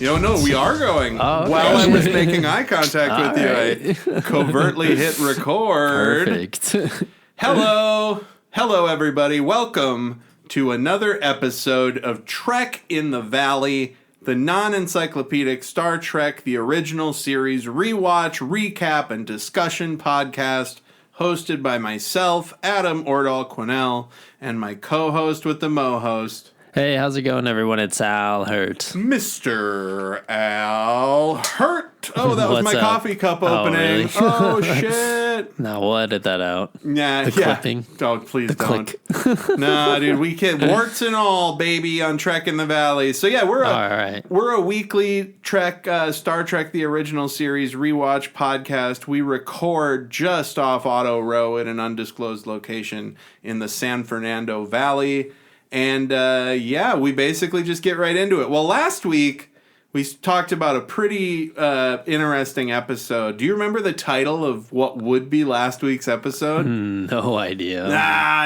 You don't know, we are going. Oh, okay. While I was making eye contact with you, I covertly hit record. Perfect. Hello, everybody. Welcome to another episode of Trek in the Valley, the non-encyclopedic Star Trek, the original series rewatch, recap, and discussion podcast hosted by myself, Adam Ordall Quinnell, and my co-host with the Mo-host, Hey, how's it going, everyone? It's Al Hirt. Mr. Al Hirt. Oh, that was What's my up? coffee cup opening. Oh, Oh, really? shit. No, we'll edit that out. Yeah, The clipping. Oh, please don't. Click. Nah, dude, we can warts and all, baby, on Trek in the Valley. So yeah, we're All right. a weekly Trek, Star Trek: The Original Series rewatch podcast. We record just off Auto Row at an undisclosed location in the San Fernando Valley. And, we basically just get right into it. Well, last week, we talked about a pretty interesting episode. Do you remember the title of what would be last week's episode? No idea.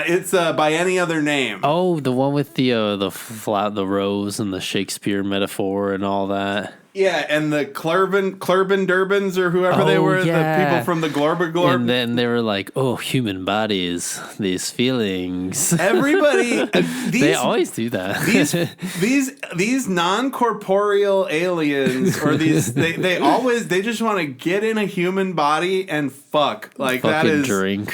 It's By Any Other Name. Oh, the one with the rose and the Shakespeare metaphor and all that. Yeah, and the Clerban Durbans or whoever they were, yeah. the people from the Glorba. And then they were like, "Oh, human bodies, these feelings." Everybody, They always do that. these non-corporeal aliens, or these they just want to get in a human body and fuck. Like Fucking that is drink.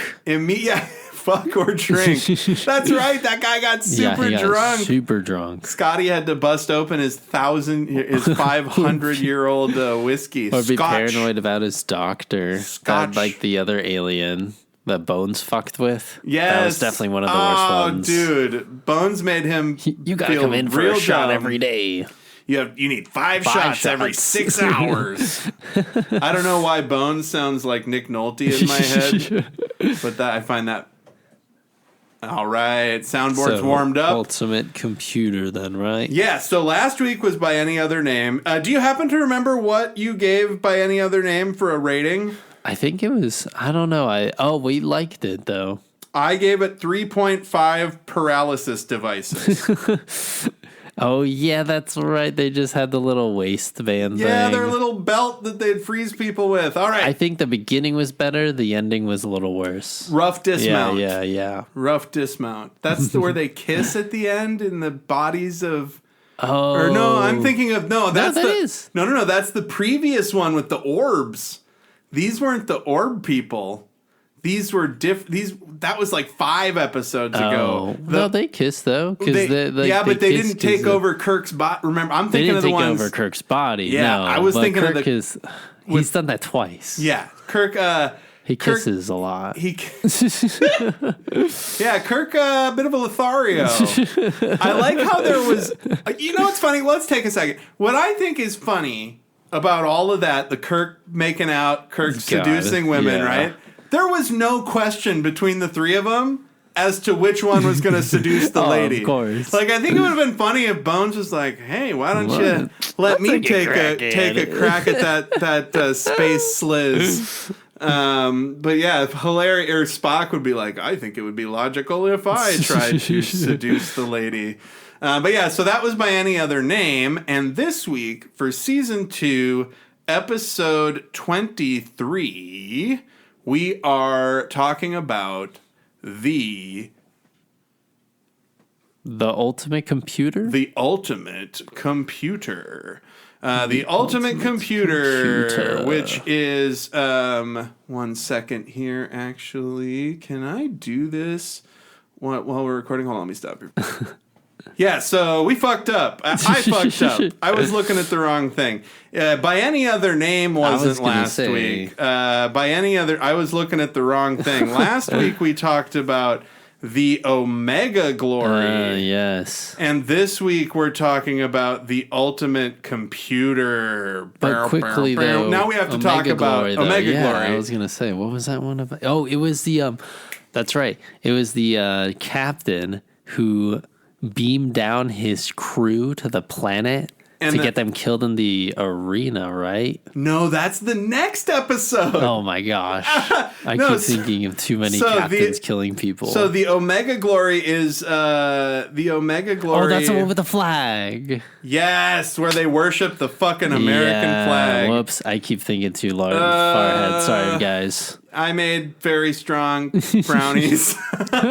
Fuck or drink. That's right. That guy got super drunk. Super drunk. Scotty had to bust open his 500-year-old whiskey. Or be Scotch. paranoid about his doctor. Scotch. That, like the other alien that Bones fucked with. Yes. That was definitely one of the worst ones. Oh, dude. Bones made him You gotta feel come in for real a shot dumb. every day. You need five shots every 6 hours. I don't know why Bones sounds like Nick Nolte in my head, but I find that. All right, soundboard's warmed up. Ultimate computer then, right? Yeah, so last week was By Any Other Name. Do you happen to remember what you gave By Any Other Name for a rating? I think it was, I don't know. We liked it though. I gave it 3.5 paralysis devices. Oh, yeah, that's right. They just had the little waistband thing. Yeah, their little belt that they'd freeze people with. All right. I think the beginning was better. The ending was a little worse. Rough dismount. Yeah. Rough dismount. That's where they kiss at the end in the bodies of... Oh. Or no, I'm thinking of... No, that's No, that's the previous one with the orbs. These weren't the orb people. These were that was like 5 episodes ago. No, they kissed though. But they didn't take over Kirk's body. Remember, I'm thinking of the ones. They didn't take over Kirk's body. Yeah, no, I was thinking Kirk of the. He's done that twice. Yeah, Kirk. He kisses a lot. Yeah, Kirk, a bit of a Lothario. I like how there was. You know what's funny? Let's take a second. What I think is funny about all of that, the Kirk making out, Kirk seducing women, right? There was no question between the three of them as to which one was going to seduce the lady. Of course. Like, I think it would have been funny if Bones was like, "Hey, why don't you let me take a crack at that space sliz?" But yeah, hilarious. Or Spock would be like, "I think it would be logical if I tried to seduce the lady." But yeah, so that was By Any Other Name, and this week for season 2, episode 23. We are talking about the ultimate computer? The ultimate computer. The ultimate computer, which is, 1 second here, actually. Can I do this while we're recording? Hold on, let me stop here. Yeah, so we fucked up. I fucked up. I was looking at the wrong thing. By Any Other Name wasn't last week. I was looking at the wrong thing. Last week we talked about the Omega Glory. Yes. And this week we're talking about the ultimate computer. But quickly though, now we have to talk about Omega Glory. I was gonna say, what was that one about? Oh, it was the that's right. It was the captain who beamed down his crew to the planet to get them killed in the arena, right? No, that's the next episode. Oh my gosh. I keep thinking of too many captains killing people. So the Omega Glory is the Omega Glory. Oh, that's the one with the flag. Yes, where they worship the fucking American flag. Whoops, I keep thinking too far ahead. Sorry, guys. I made very strong brownies, and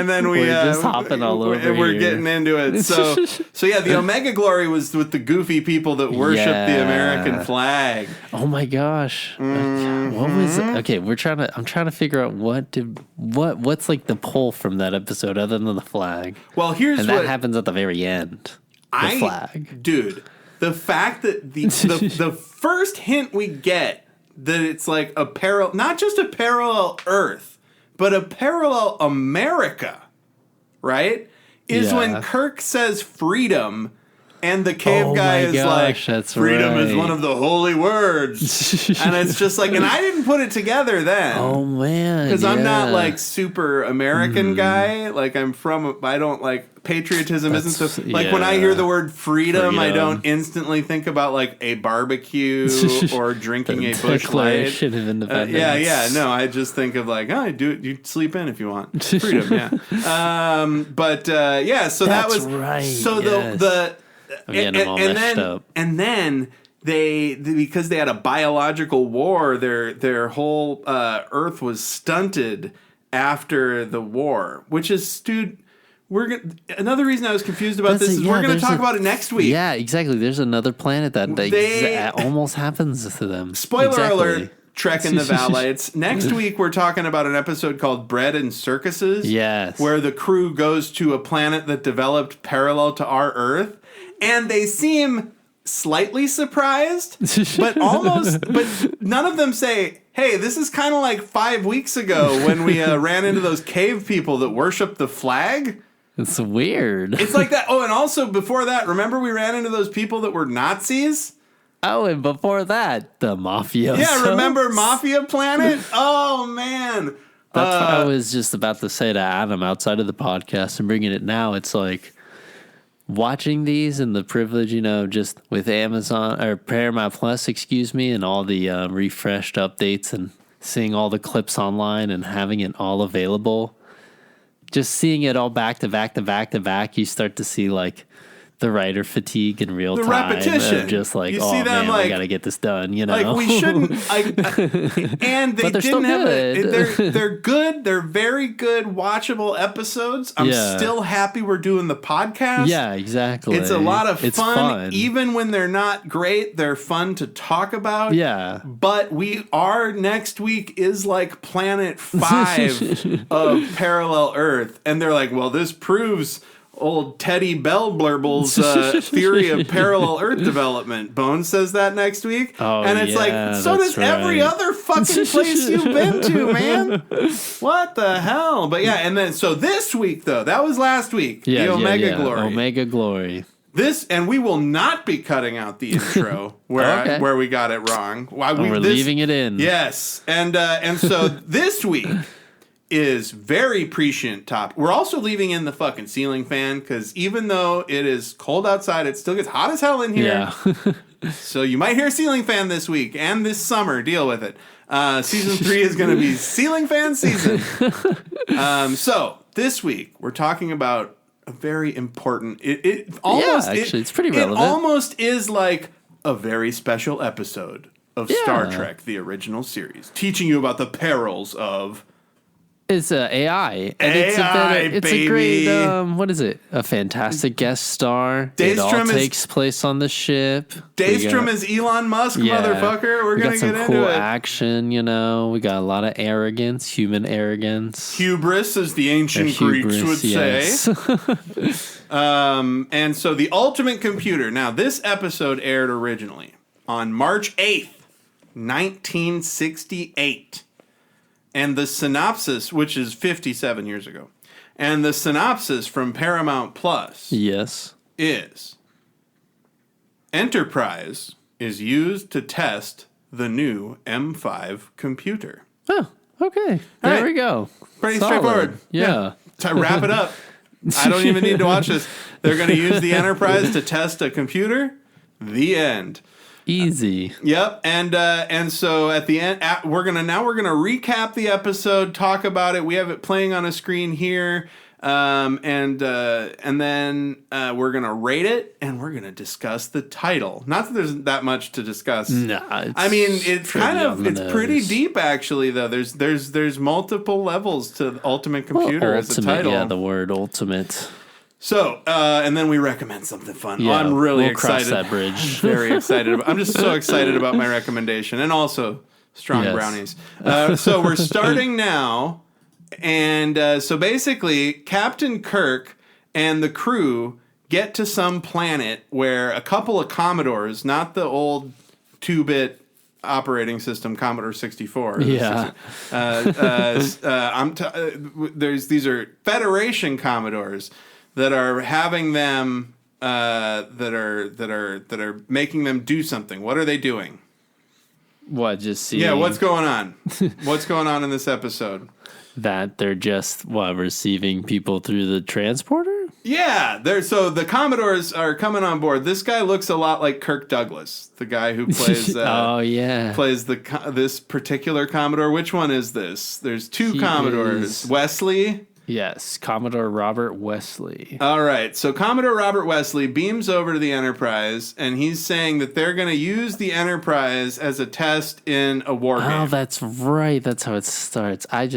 then we're just hopping all over. We're getting into it. So yeah, the Omega Glory was with the goofy people that worship the American flag. Oh my gosh, what was it? Okay, I'm trying to figure out what's like the pull from that episode other than the flag. Well, that happens at the very end. The flag, dude. The fact that the first hint we get that it's like not just a parallel Earth, but a parallel America, right? Is when Kirk says freedom, and the cave guy is like, freedom is one of the holy words. And it's just like, and I didn't put it together then. Oh, man. Because I'm not like super American guy. Like I don't like, patriotism isn't so, like when I hear the word freedom, I don't instantly think about like a barbecue or drinking a Busch Light. Declaration of Independence. No, I just think of like, oh, you sleep in if you want. Freedom, yeah. So that was, right. So and then they because they had a biological war, their whole Earth was stunted after the war, which is, dude. Another reason I was confused about this is we're going to talk about it next week. Yeah, exactly. There's another planet that almost happens to them. Spoiler alert. Trek in the Valites. Next week, we're talking about an episode called Bread and Circuses. Yes. Where the crew goes to a planet that developed parallel to our Earth. And they seem slightly surprised, but none of them say, hey, this is kind of like 5 weeks ago when we ran into those cave people that worship the flag. It's weird. It's like that. Oh, and also before that, remember we ran into those people that were Nazis? Oh, and before that, the Mafia. Yeah, remember Mafia Planet? Oh, man. That's what I was just about to say to Adam outside of the podcast and bringing it now. It's like watching these and the privilege, just with Amazon or Paramount Plus, and all the refreshed updates and seeing all the clips online and having it all available. Just seeing it all back to back to back to back, you start to see like the writer fatigue in real time. Repetition. Just like, you see them, man, we got to get this done, Like, we shouldn't. And they but they're didn't still have good. They're good. They're very good, watchable episodes. I'm still happy we're doing the podcast. Yeah, exactly. It's a lot of fun. Even when they're not great, they're fun to talk about. Yeah. But next week is like Planet 5 of Parallel Earth. And they're like, well, this proves old Teddy Bell Blurble's theory of parallel Earth development. Bones says that next week. Oh, and it's like, so does every other fucking place you've been to, man. What the hell? But yeah, and then, so this week, though, that was last week. The Omega Glory. Omega Glory. And we will not be cutting out the intro where we got it wrong. We're leaving it in. Yes. And so this week is very prescient top. We're also leaving in the fucking ceiling fan because even though it is cold outside, it still gets hot as hell in here. Yeah. So you might hear ceiling fan this week and this summer. Deal with it. Season 3 is going to be ceiling fan season. So this week we're talking about a very important. It's pretty relevant. It almost is like a very special episode of Star Trek, the original series, teaching you about the perils of. It's AI. And it's a great, what is it? A fantastic guest star. It all takes place on the ship. Daystrom is Elon Musk, motherfucker. We're going to get into it. We got some cool action, We got a lot of arrogance, human arrogance. Hubris, as the ancient Greeks would say. And so the Ultimate Computer. Now, this episode aired originally on March 8th, 1968. And the synopsis, which is 57 years ago, and the synopsis from Paramount Plus is Enterprise is used to test the new M5 computer. Oh, okay. There we go. Pretty straightforward. Yeah. To wrap it up, I don't even need to watch this. They're going to use the Enterprise to test a computer. The end. Easy. Yep, and so at the end, we're gonna recap the episode, talk about it. We have it playing on a screen here, and then we're gonna rate it, and we're gonna discuss the title. Not that there's that much to discuss. No, I mean it's pretty deep actually. Though there's multiple levels to Ultimate Computer as a title. Yeah, the word ultimate. So, and then we recommend something fun. Yeah, I'm really excited. Cross that bridge. Very excited. I'm just so excited about my recommendation. And also, strong brownies. So we're starting now. And so basically, Captain Kirk and the crew get to some planet where a couple of Commodores, not the old 2-bit operating system Commodore 64. Yeah. These are Federation Commodores that are having them that are making them do something. What are they doing? What, just see? Yeah, what's going on? What's going on in this episode? That they're just receiving people through the transporter? Yeah, so the Commodores are coming on board. This guy looks a lot like Kirk Douglas, the guy who plays plays this particular Commodore. Which one is this? There's two Commodores. Wesley. Yes, Commodore Robert Wesley. All right, so Commodore Robert Wesley beams over to the Enterprise, and he's saying that they're going to use the Enterprise as a test in a war game. Oh, that's right. That's how it starts. I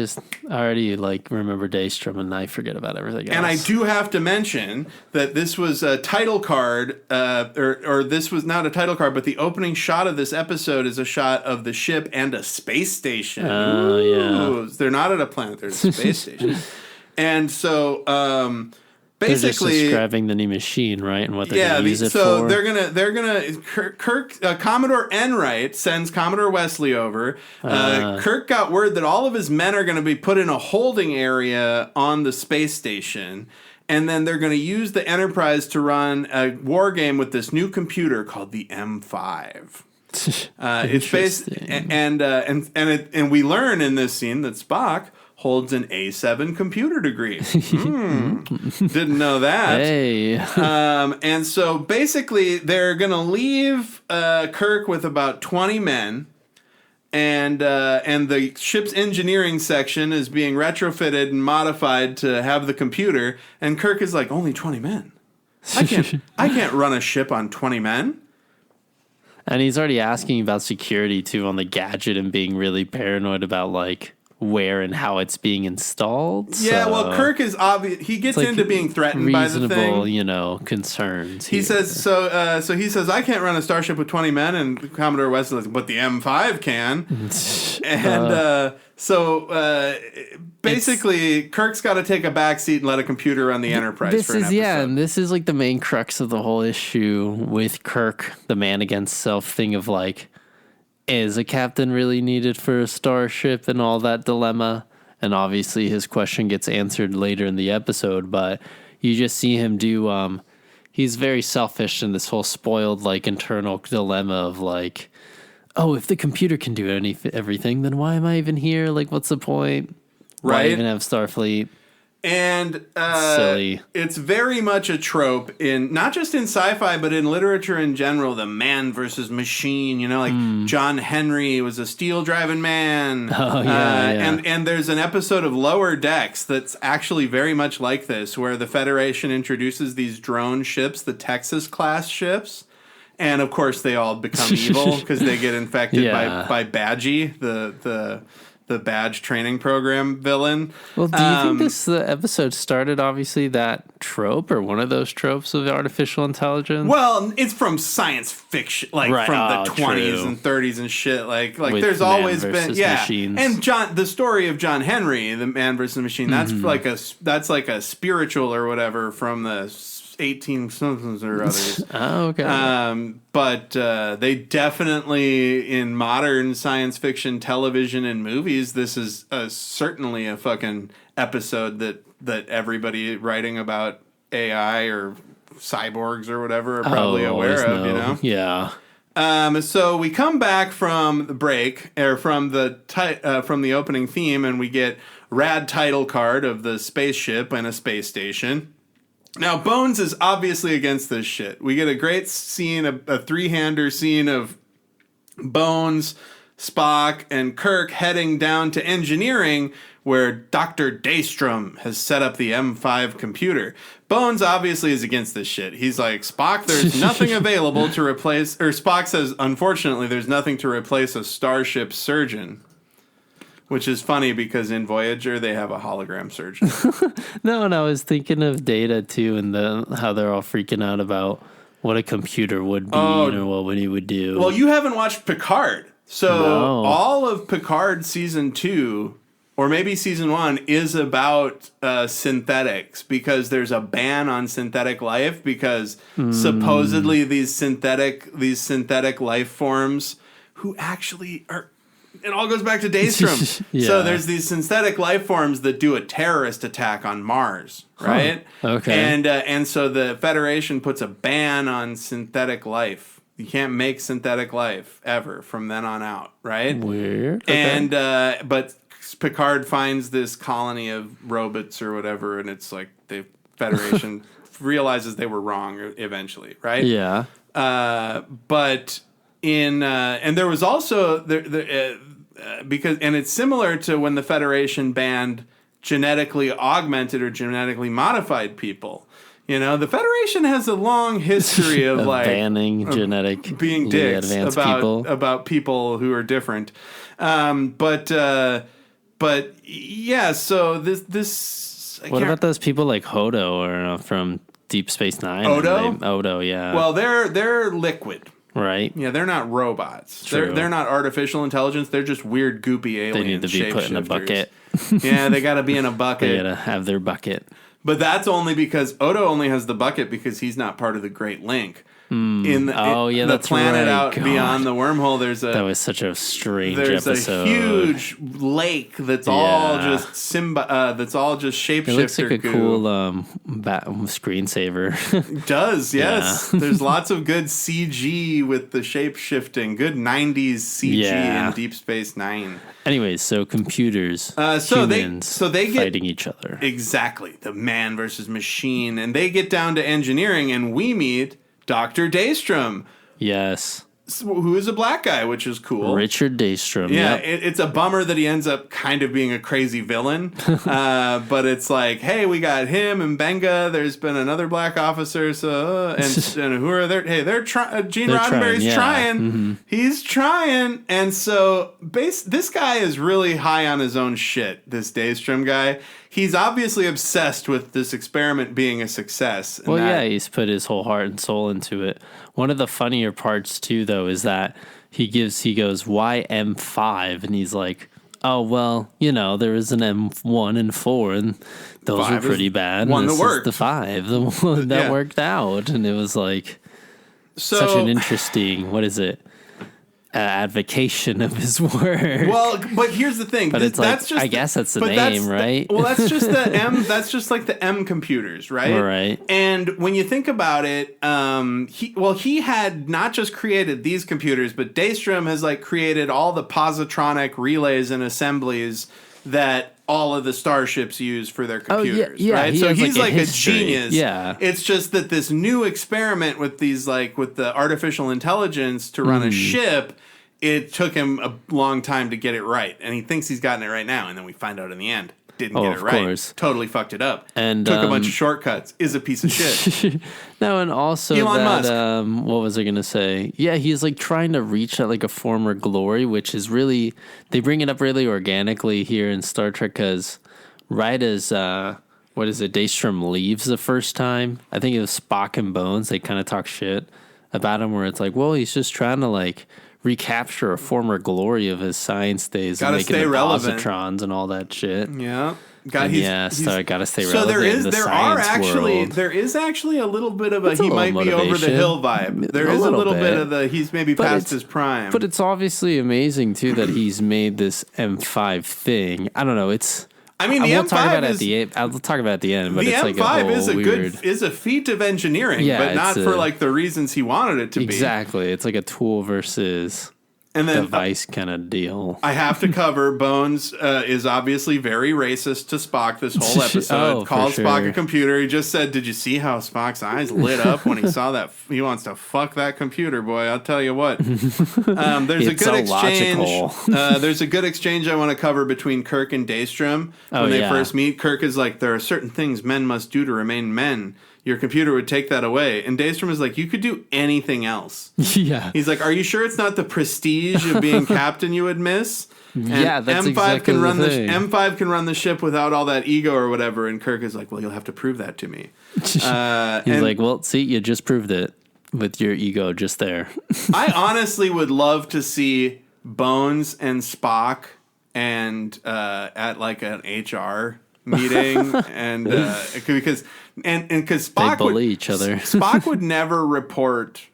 already remember Daystrom, and I forget about everything else. And I do have to mention that this was a title card, or this was not a title card, but the opening shot of this episode is a shot of the ship and a space station. Oh, yeah. They're not at a planet; they're at a space station. And so, basically, they're just describing the new machine, right, and what they're going to use it for. So they're gonna Kirk Commodore Enright sends Commodore Wesley over. Kirk got word that all of his men are going to be put in a holding area on the space station, and then they're going to use the Enterprise to run a war game with this new computer called the M5. It's based, and we learn in this scene that Spock holds an A7 computer degree. Didn't know that. Hey. And so basically, they're going to leave Kirk with about 20 men, and the ship's engineering section is being retrofitted and modified to have the computer. And Kirk is like, only 20 men. I can't run a ship on 20 men. And he's already asking about security too on the gadget and being really paranoid about where and how it's being installed. Yeah, well, Kirk is obvious. He gets into being threatened by the thing. Reasonable, concerns. He says so. So he says, "I can't run a starship with 20 men," and Commodore Wesley is like, "But the M5 can." And basically, Kirk's got to take a backseat and let a computer run the Enterprise for an episode. And this is the main crux of the whole issue with Kirk, the man against self thing of is a captain really needed for a starship and all that dilemma? And obviously his question gets answered later in the episode, but you just see him do, he's very selfish in this whole spoiled, internal dilemma of oh, if the computer can do everything, then why am I even here? What's the point? Right. Why even have Starfleet? And silly. It's very much a trope in not just in sci-fi, but in literature in general. The man versus machine. John Henry was a steel driving man. Oh yeah. And there's an episode of Lower Decks that's actually very much like this, where the Federation introduces these drone ships, the Texas class ships. And of course, they all become evil because they get infected by Badgie, the badge training program villain. Well, do you think the episode started, obviously, that trope or one of those tropes of artificial intelligence? Well, it's from science fiction, from the 20s and 30s and shit. With there's always been, machines. And the story of John Henry, the man versus the machine, that's that's like a spiritual or whatever from the 18 somethings or others. Oh, okay. But they definitely, in modern science fiction television and movies, this is certainly a fucking episode that everybody writing about AI or cyborgs or whatever are probably aware of, Yeah. So we come back from the break, or from the opening theme, and we get rad title card of the spaceship and a space station. Now, Bones is obviously against this shit. We get a great scene, a three-hander scene of Bones, Spock, and Kirk heading down to engineering, where Dr. Daystrom has set up the M5 computer. Bones obviously is against this shit. He's like, Spock, there's nothing available to replace... Or Spock says, unfortunately, there's nothing to replace a starship surgeon. Which is funny because in Voyager, they have a hologram surgeon. No, and I was thinking of Data, too, and how they're all freaking out about what a computer would be or what he would do. Well, you haven't watched Picard. So all of Picard Season 2... or maybe Season 1 is about synthetics, because there's a ban on synthetic life, because supposedly these synthetic life forms who actually are... It all goes back to Daystrom. Yeah. So there's these synthetic life forms that do a terrorist attack on Mars, right? Okay. And so the Federation puts a ban on synthetic life. You can't make synthetic life ever from then on out, right? Weird. Okay. And but Picard finds this colony of robots or whatever, and it's like the Federation realizes they were wrong eventually, right? Yeah. But in and there was also because, and it's similar to when the Federation banned genetically augmented or genetically modified people. You know, the Federation has a long history of like banning genetic being dicks about people who are different. But yeah, so this. What about those people like Hodo or from Deep Space Nine? Odo, yeah. Well, they're liquid. Right. Yeah, they're not robots. True. They're not artificial intelligence. They're just weird, goopy aliens. They need to be put in a bucket. Yeah, they got to be in a bucket. They got to have their bucket. But that's only because Odo only has the bucket because he's not part of the Great Link. In the planet out beyond the wormhole, that was such a strange episode. A huge lake that's all just that's all just shapeshifter. It looks like a cool screensaver. It does, yes. Yeah. There's lots of good CG with the shape shifting. Good 90s CG in Deep Space Nine. Anyways, so computers, humans, they get fighting each other. Exactly, the man versus machine, and they get down to engineering, and we meet Dr. Daystrom. Yes. Who is a black guy, which is cool. Richard Daystrom. Yeah, yep. It's a bummer that he ends up kind of being a crazy villain. But it's like, hey, we got him and Benga. There's been another black officer. So and who are they? Hey, they're trying. Gene Roddenberry's trying. Mm-hmm. He's trying. And so this guy is really high on his own shit, this Daystrom guy. He's obviously obsessed with this experiment being a success. Well, he's put his whole heart and soul into it. One of the funnier parts, too, though, is that he goes, why M5? And he's like, oh, well, there was an M1 and 4, and those were pretty bad. One that worked. The 5, the one that worked out. And it was like such an interesting, what is it? Advocation of his work. Well, but here's the thing. But I guess that's the name, right? Well, that's just the M. That's just like the M computers, right? Right. And when you think about it, he had not just created these computers, but Daystrom has like created all the positronic relays and assemblies that all of the starships use for their computers, right? So he's like a genius. Yeah. It's just that this new experiment with these, like, with the artificial intelligence to run a ship, it took him a long time to get it right. And he thinks he's gotten it right now. And then we find out in the end, didn't get it right. Course. Totally fucked it up. And took a bunch of shortcuts. Is a piece of shit. No, and also Elon Musk. What was I going to say? Yeah, he's like trying to reach that like a former glory, which is really, they bring it up really organically here in Star Trek because right as, Daystrom leaves the first time, I think it was Spock and Bones, they kind of talk shit about him where it's like, well, he's just trying to like recapture a former glory of his science days and making the positrons and all that shit. Yeah. So I gotta stay relevant. So there is actually a little bit of he might be over the hill vibe. There is a little bit of he's maybe past his prime. But it's obviously amazing too that he's made this M5 thing. I don't know. I mean, the we'll talk about M5 it I'll talk about it at the end, but the it's M5 like a whole is a weird... is a feat of engineering, Yeah, but not for like the reasons he wanted it to be. Exactly. It's like a tool versus and then device kind of deal. I have to cover Bones is obviously very racist to Spock this whole episode. Calls Spock a computer. He just said, "Did you see how Spock's eyes lit up when he saw that? He wants to fuck that computer, boy. I'll tell you what." There's a good exchange. There's a good exchange I want to cover between Kirk and Daystrom when they first meet. Kirk is like, "There are certain things men must do to remain men. Your computer would take that away." And Daystrom is like, "You could do anything else." Yeah. He's like, "Are you sure it's not the prestige of being captain you would miss?" And yeah, that's M5 exactly can run the thing. M5 can run the ship without all that ego or whatever. And Kirk is like, "Well, you'll have to prove that to me." He's like, "Well, see, you just proved it with your ego just there." I honestly would love to see Bones and Spock and at like an HR meeting and because Spock they bully each other. Spock would never report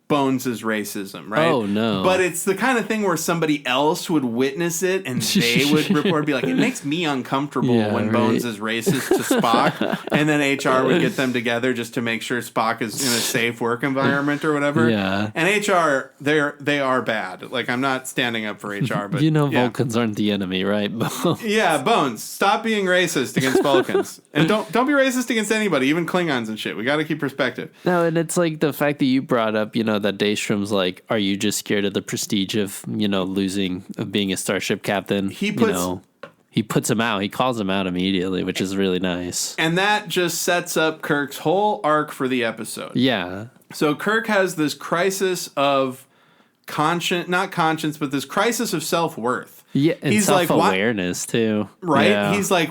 Bones' racism, right? Oh, no. But it's the kind of thing where somebody else would witness it and they would report, be like, "It makes me uncomfortable when Bones is racist to Spock." And then HR would get them together just to make sure Spock is in a safe work environment or whatever. Yeah. And HR, they are bad. Like, I'm not standing up for HR, but Vulcans aren't the enemy, right? Yeah, Bones, stop being racist against Vulcans. And don't be racist against anybody, even Klingons and shit. We got to keep perspective. No, and it's like the fact that you brought up, that Daystrom's like, "Are you just scared of the prestige of, of being a starship captain?" He puts him out. He calls him out immediately, which is really nice. And that just sets up Kirk's whole arc for the episode. Yeah. So Kirk has this crisis of not conscience, but this crisis of self-worth. Yeah, and he's self-awareness too. Right? Yeah. He's like,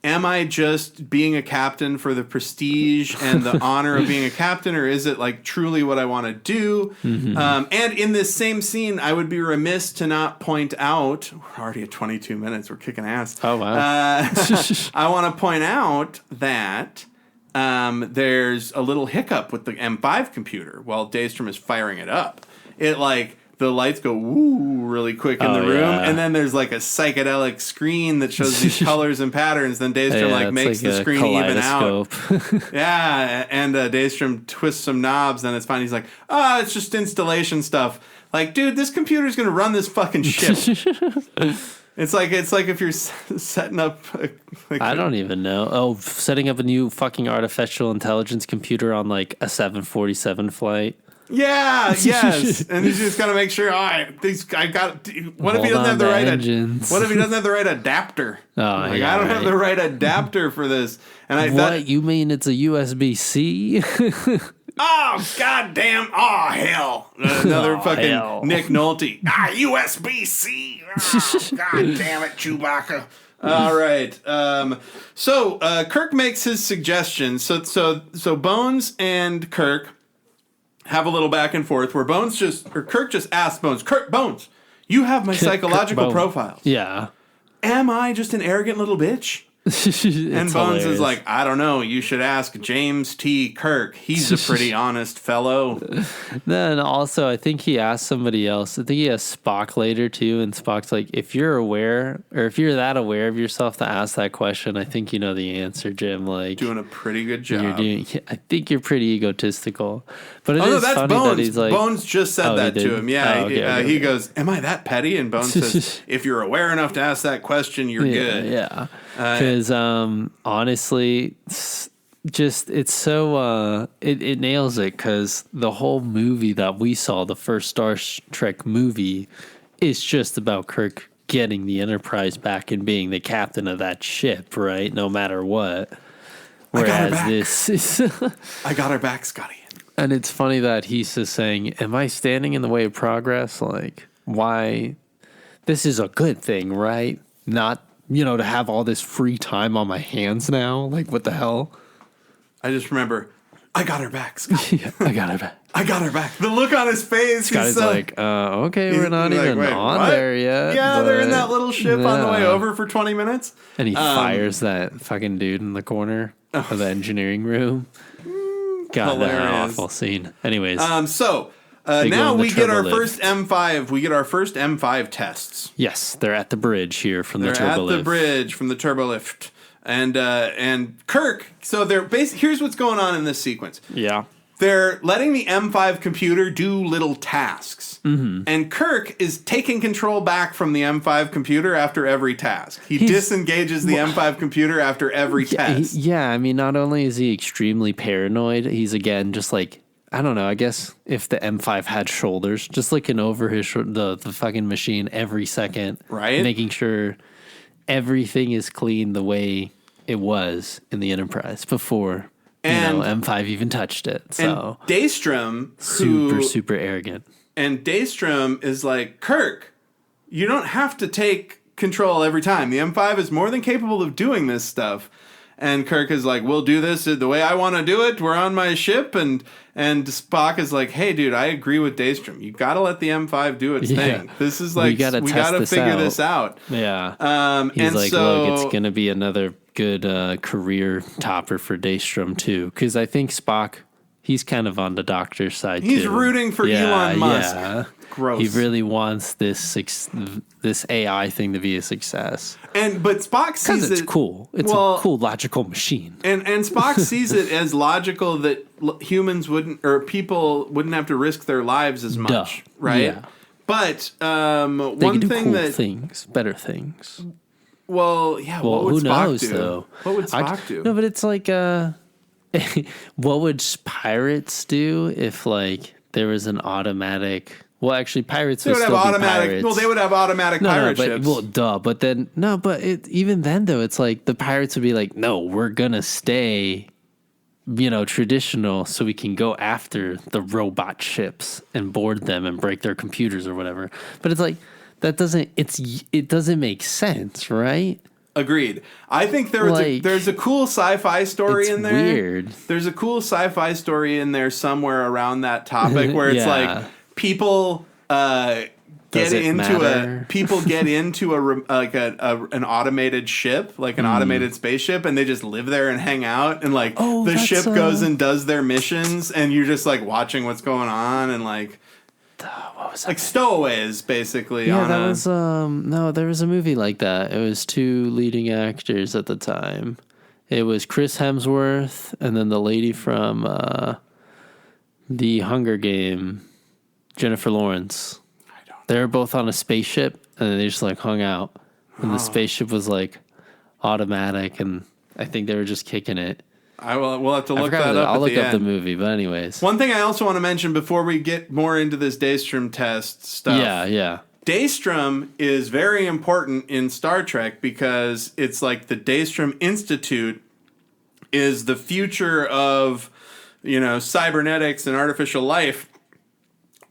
Am I just being a captain for the prestige and the honor of being a captain, or is it like truly what I want to do? Mm-hmm. And in this same scene, I would be remiss to not point out, we're already at 22 minutes, we're kicking ass. Oh, wow. I want to point out that there's a little hiccup with the M5 computer while Daystrom is firing it up. It the lights go woo really quick in the room, and then there's like a psychedelic screen that shows these colors and patterns. Then Daystrom makes the screen even out. Yeah, and Daystrom twists some knobs, and it's fine. He's like, it's just installation stuff. Like, dude, this computer's gonna run this fucking ship. It's like if you're setting up. I don't even know. Oh, setting up a new fucking artificial intelligence computer on like a 747 flight. Yeah, yes, and he's just gotta make sure. All right, I got. What if he doesn't have the right? What if he doesn't have the right adapter? I don't have the right adapter for this. And I thought, you mean it's a USB-C? Oh, goddamn. Oh, hell. Another fucking Nick Nolte. USB-C. Oh, God damn it, Chewbacca. All right. So Kirk makes his suggestion. So Bones and Kirk have a little back and forth where Kirk just asks Bones, Bones, you have my psychological profile. Yeah. Am I just an arrogant little bitch? And Bones is like, I don't know. You should ask James T. Kirk. He's a pretty honest fellow. Then also, I think he asked somebody else. I think he asked Spock later too. And Spock's like, if you're aware, or if you're that aware of yourself to ask that question, I think you know the answer, Jim. Like, doing a pretty good job. I think you're pretty egotistical. But that's funny Bones. that he's like, Bones just said that to him. Yeah, he goes, "Am I that petty?" And Bones says, "If you're aware enough to ask that question, you're good." Yeah. Because honestly, it's so it nails it. Because the whole movie that we saw, the first Star Trek movie, is just about Kirk getting the Enterprise back and being the captain of that ship, right? No matter what. Whereas this is I got her back, Scotty. And it's funny that he's just saying, "Am I standing in the way of progress? Like, why? This is a good thing, right? Not." To have all this free time on my hands now. Like, what the hell? I just remember, I got her back, Scott. Yeah, I got her back. I got her back. The look on his face. Scotty's like, okay, we're not even on there yet. Yeah, they're in that little ship on the way over for 20 minutes. And he fires that fucking dude in the corner of the engineering room. God, that awful scene. Anyways. So now we get our turbo first lift. M5. We get our first M5 tests. Yes, they're at the bridge here from They're the turbo at lift. the bridge from the turbo lift. And Kirk, so they're here's what's going on in this sequence. Yeah. They're letting the M5 computer do little tasks. Mm-hmm. And Kirk is taking control back from the M5 computer after every task. He disengages the M5 computer after every test. I mean, not only is he extremely paranoid, he's again just like, I don't know, I guess if the M5 had shoulders, just looking over the fucking machine every second. Right. Making sure everything is clean the way it was in the Enterprise before. M5 even touched it. So and Daystrom, super arrogant. And Daystrom is like, Kirk, you don't have to take control every time. The M5 is more than capable of doing this stuff. And Kirk is like, we'll do this the way I want to do it. We're on my ship. And Spock is like, hey, dude, I agree with Daystrom. You got to let the M5 do its thing. This is like, we got to figure this out. Yeah. He's like, look, it's going to be another good career topper for Daystrom too, because I think Spock, he's kind of on the doctor's side. He's rooting for Elon Musk. Yeah. Gross. He really wants this AI thing to be a success. But Spock sees it's cool. It's a cool logical machine. And Spock sees it as logical that humans people wouldn't have to risk their lives as much, right? Yeah. But one thing better things. Well, yeah. What would who Spock knows, do? Though? What would Spock do? No, but it's like, what would pirates do if like there was an automatic? Well, actually, pirates would still be pirates. Well, they would have automatic pirate ships. Well, duh. But then even then though, it's like the pirates would be like, no, we're gonna stay, traditional, so we can go after the robot ships and board them and break their computers or whatever. But it's like. It doesn't make sense, right? Agreed. I think there's a cool sci-fi story in there. Weird. There's a cool sci-fi story in there somewhere around that topic where it's like people get into an automated ship, like an automated spaceship, and they just live there and hang out, and like the ship goes and does their missions, and you're just like watching what's going on, and like. What was that? Like Stowaways, basically. Yeah, that was no, there was a movie like that. It was two leading actors at the time. It was Chris Hemsworth and then the lady from the Hunger Game, Jennifer Lawrence. They were both on a spaceship and they just like hung out. And the spaceship was like automatic, and I think they were just kicking it. We'll have to look that up. I'll look up the movie, but anyways. One thing I also want to mention before we get more into this Daystrom test stuff. Yeah. Daystrom is very important in Star Trek because it's like the Daystrom Institute is the future of, cybernetics and artificial life.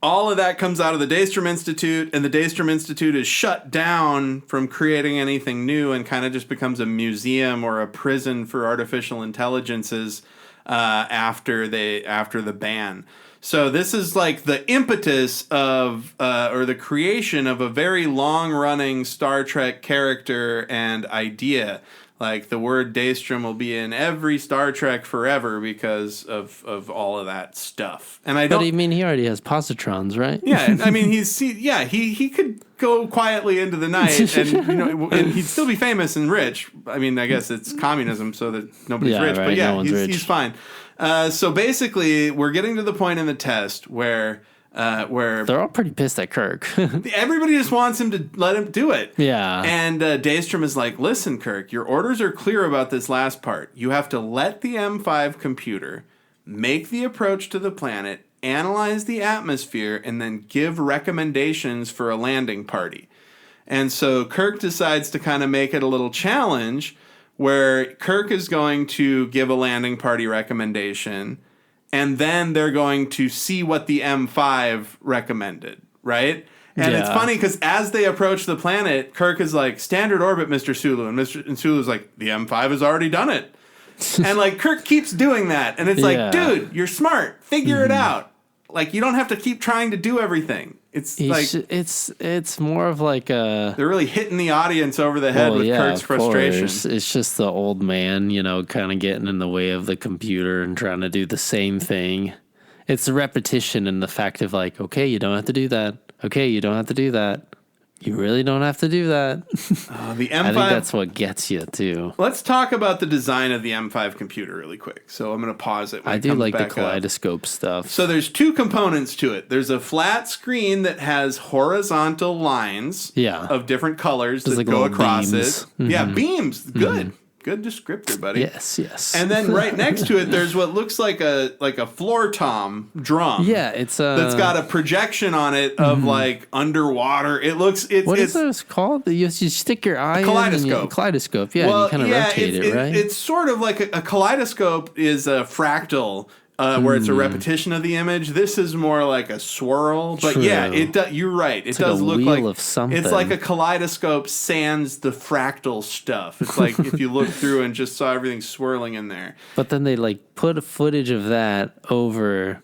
All of that comes out of the Daystrom Institute, and the Daystrom Institute is shut down from creating anything new and kind of just becomes a museum or a prison for artificial intelligences after the ban. So this is like the impetus of or the creation of a very long-running Star Trek character and idea. Like the word Daystrom will be in every Star Trek forever because of all of that stuff. And But I mean, he already has positrons, right? Yeah, I mean, he could go quietly into the night, and and he'd still be famous and rich. I mean, I guess it's communism, so that nobody's rich. Right, but he's fine. So basically, we're getting to the point in the test where they're all pretty pissed at Kirk. Everybody just wants him to let him do it. Yeah. And Daystrom is like, listen, Kirk, your orders are clear about this last part. You have to let the M5 computer make the approach to the planet, analyze the atmosphere, and then give recommendations for a landing party. And so Kirk decides to kind of make it a little challenge where Kirk is going to give a landing party recommendation, and then they're going to see what the M5 recommended, right? And it's funny because as they approach the planet, Kirk is like, standard orbit, Mr. Sulu. And Sulu's like, the M5 has already done it. And like Kirk keeps doing that. And it's like, dude, you're smart. Figure it out. Like, you don't have to keep trying to do everything. It's more of like a... They're really hitting the audience over the head with Kirk's frustration. It's just the old man, kind of getting in the way of the computer and trying to do the same thing. It's the repetition and the fact of like, okay, you don't have to do that. Okay, you don't have to do that. You really don't have to do that. The M5. I think that's what gets you too. Let's talk about the design of the M5 computer really quick. So I'm going to pause it. When I it do comes like the back up. kaleidoscope stuff. So there's two components to it. There's a flat screen that has horizontal lines of different colors that like go little across beams. it. Yeah, beams. Good. Good descriptor, buddy. Yes. And then right next to it, there's what looks like a floor tom drum. Yeah, it's that's got a projection on it of like underwater. It looks. What is this called? You stick your eye kaleidoscope. In kaleidoscope. Yeah, well, and you kind of rotate it, right? It's sort of like a kaleidoscope is a fractal. Where it's a repetition of the image. This is more like a swirl, but True. yeah, you're right. It does look like of something. It's like a kaleidoscope sans the fractal stuff. It's like if you look through and just saw everything swirling in there. But then they like put a footage of that over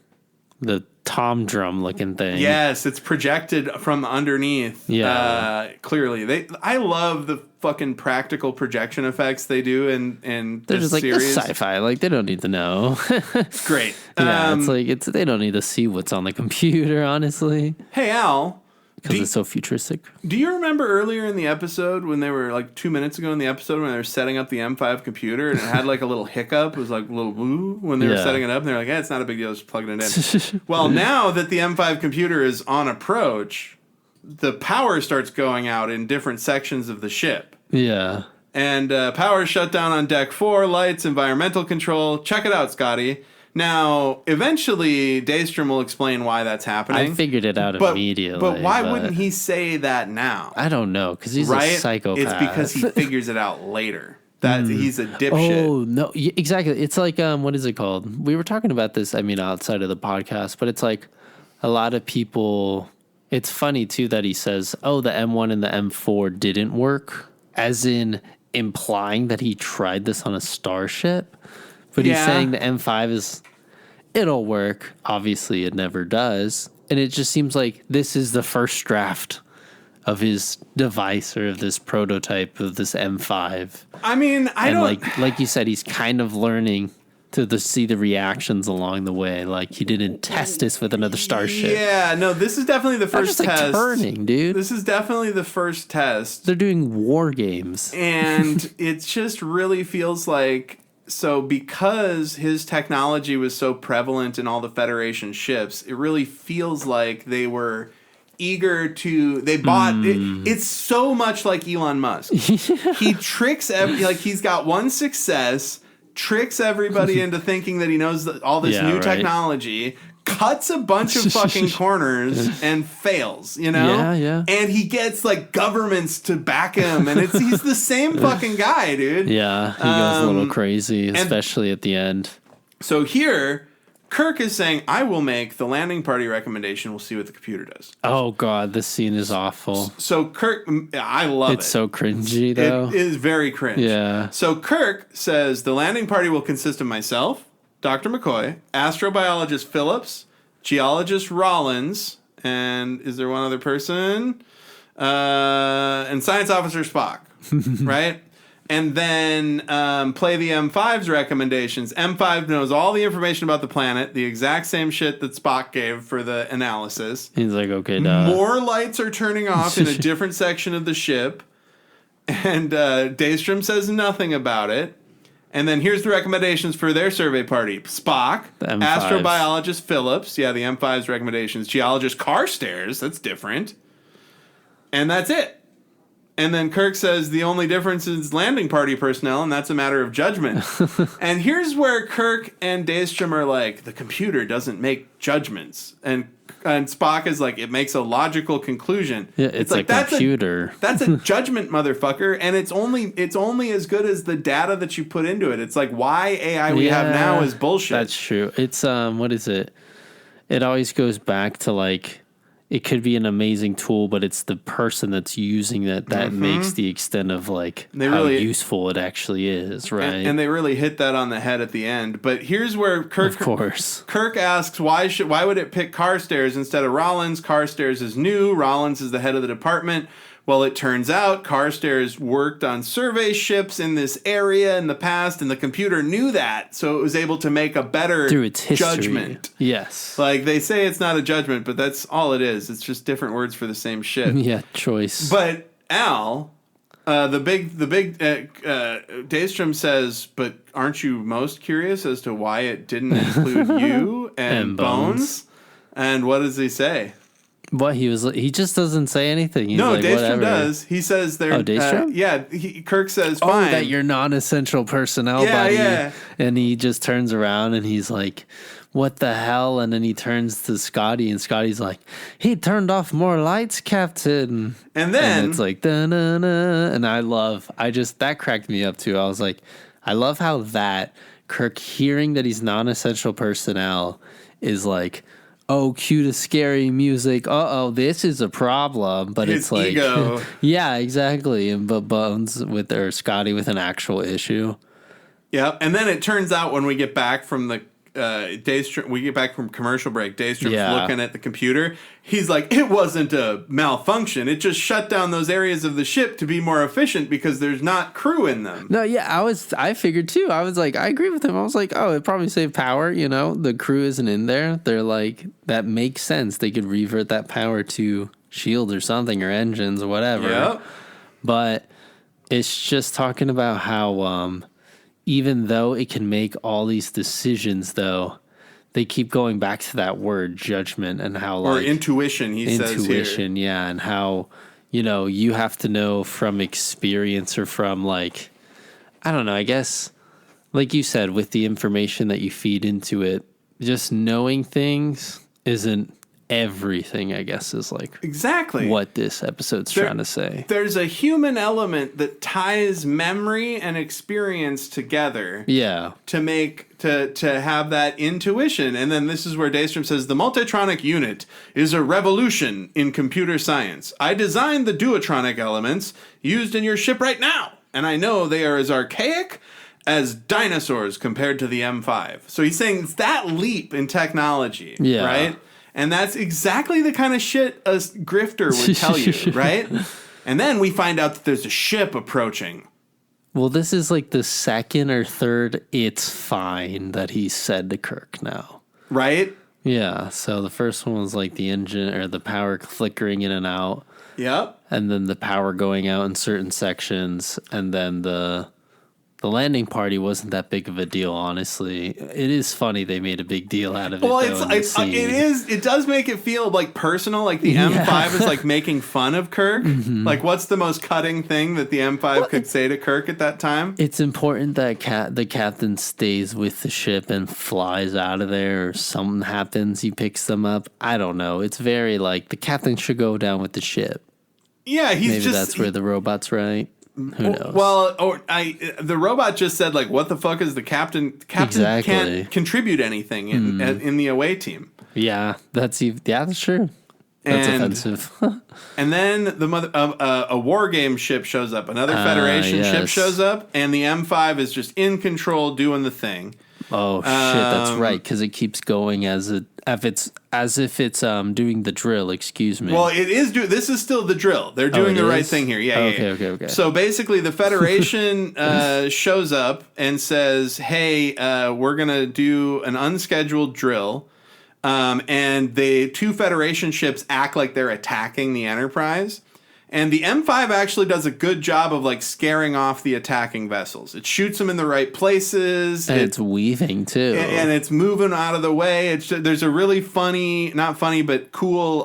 the tom drum looking thing. Yes, it's projected from underneath. Yeah, clearly. I love the fucking practical projection effects they do in they're this just like series. It's sci-fi. Like they don't need to know. It's great. Yeah, it's like they don't need to see what's on the computer. Honestly. Hey Al. Because it's so futuristic. Do you remember earlier in the episode when they were like 2 minutes ago in the episode when they were setting up the M5 computer and it had like a little hiccup? It was like a little woo when they were setting it up and they're like, it's not a big deal, just plugging it in. Well, now that the M5 computer is on approach, the power starts going out in different sections of the ship. Yeah. And power shut down on deck 4, lights, environmental control. Check it out, Scotty. Now, eventually, Daystrom will explain why that's happening. I figured it out immediately. But why wouldn't he say that now? I don't know, because he's a psychopath. It's because he figures it out later. That he's a dipshit. Oh, no. Exactly. It's like, what is it called? We were talking about this, outside of the podcast, but it's like a lot of people... It's funny, too, that he says, the M1 and the M4 didn't work, as in implying that he tried this on a starship. But he's saying the M5 it'll work. Obviously, it never does. And it just seems like this is the first draft of his device or of this prototype of this M5. I mean, I don't... Like you said, he's kind of learning to see the reactions along the way. Like, he didn't test this with another starship. Yeah, no, this is definitely the first test. Like turning, dude. This is definitely the first test. They're doing war games. And it just really feels like... So because his technology was so prevalent in all the Federation ships, it really feels like they were eager to... They bought... It's so much like Elon Musk. He tricks... he's got one success, tricks everybody into thinking that he knows all this new technology... Cuts a bunch of fucking corners and fails, Yeah. And he gets like governments to back him, and he's the same fucking guy, dude. Yeah, he goes a little crazy, especially at the end. So here, Kirk is saying, "I will make the landing party recommendation. We'll see what the computer does." Oh god, this scene is awful. So Kirk, I love it. It's so cringy, though. It is very cringe. Yeah. So Kirk says the landing party will consist of myself, Dr. McCoy, astrobiologist Phillips, geologist Rollins, and is there one other person? And science officer Spock, right? And then play the M5's recommendations. M5 knows all the information about the planet, the exact same shit that Spock gave for the analysis. He's like, okay, duh. More lights are turning off in a different section of the ship, and Daystrom says nothing about it. And then here's the recommendations for their survey party. Spock, astrobiologist Phillips, the M5's recommendations. Geologist Carstairs, that's different. And that's it. And then Kirk says the only difference is landing party personnel, and that's a matter of judgment. And here's where Kirk and Daystrom are like, the computer doesn't make judgments. And Spock is like, it makes a logical conclusion. Yeah, it's like a computer. That's a judgment, motherfucker. And it's only as good as the data that you put into it. It's like, why AI we have now is bullshit. That's true. It's, what is it? It always goes back to like, it could be an amazing tool, but it's the person that's using it that makes the extent of like how useful it actually is, right? And they really hit that on the head at the end. But here's where Kirk asks, why would it pick Carstairs instead of Rollins? Carstairs is new. Rollins is the head of the department. Well, it turns out Carstairs worked on survey ships in this area in the past, and the computer knew that, so it was able to make a better Through its history. judgment. Yes. Like, they say it's not a judgment, but that's all it is. It's just different words for the same shit. Yeah, choice. But Al, Daystrom says, but aren't you most curious as to why it didn't include you and Bones? And what does he say? What he just doesn't say anything. He's no, like, Daystrom whatever. does. He says there. Oh, Daystrom? Yeah, Kirk says fine. Oh, that you're non-essential personnel, buddy. Yeah. And he just turns around and he's like, what the hell? And then he turns to Scotty, and Scotty's like, he turned off more lights, Captain. And then it's like, da-na-na. And that cracked me up too. I was like, I love how that Kirk hearing that he's non-essential personnel is like, oh, cue to scary music. Uh-oh, this is a problem. But his it's like, ego. yeah, exactly. And but Bones or Scotty with an actual issue. Yeah, and then it turns out when we get back from the we get back from commercial break, Daystrom's looking at the computer. He's like, it wasn't a malfunction. It just shut down those areas of the ship to be more efficient because there's not crew in them. No, yeah, I figured too. I was like, I agree with him. I was like, oh, it probably saved power. You know, the crew isn't in there. They're like, that makes sense. They could revert that power to shields or something, or engines or whatever. Yep. But it's just talking about how, even though it can make all these decisions, though, they keep going back to that word judgment and how, like, or intuition, he says here. Intuition, yeah, and how, you know, you have to know from experience or from, like, I don't know, I guess, like you said, with the information that you feed into it, just knowing things isn't everything, I guess, is like exactly what this episode's trying to say. There's a human element that ties memory and experience together. Yeah. To make to have that intuition. And then this is where Daystrom says the multitronic unit is a revolution in computer science. I designed the duotronic elements used in your ship right now, and I know they are as archaic as dinosaurs compared to the M5. So he's saying it's that leap in technology, right? And that's exactly the kind of shit a grifter would tell you, right? And then we find out that there's a ship approaching. Well, this is like the second or third "it's fine" that he said to Kirk now. Right? Yeah, so the first one was like the engine or the power flickering in and out. Yep. And then the power going out in certain sections. And then the landing party wasn't that big of a deal, honestly. It is funny they made a big deal out of it. Well, though, it does make it feel like personal, like the M5 is like making fun of Kirk. Mm-hmm. Like, what's the most cutting thing that the M5 could say to Kirk at that time? It's important that the captain stays with the ship and flies out of there, or something happens, he picks them up. I don't know. It's very like the captain should go down with the ship. Yeah, maybe that's where the robot's right. Who knows? Well, the robot just said, like, what the fuck is the captain? Captain can't contribute anything in the away team. Yeah, that's true. That's offensive. And then a war game ship shows up. Another Federation ship shows up, and the M5 is just in control doing the thing. Oh shit, that's right, because it keeps going as if it's doing the drill. Excuse me. Well, it is. This is still the drill. They're doing the right thing here. Yeah. Okay. So basically, the Federation shows up and says, "Hey, we're gonna do an unscheduled drill," and the two Federation ships act like they're attacking the Enterprise. And the M5 actually does a good job of, like, scaring off the attacking vessels. It shoots them in the right places. And it's weaving, too. And it's moving out of the way. There's a really funny, not funny, but cool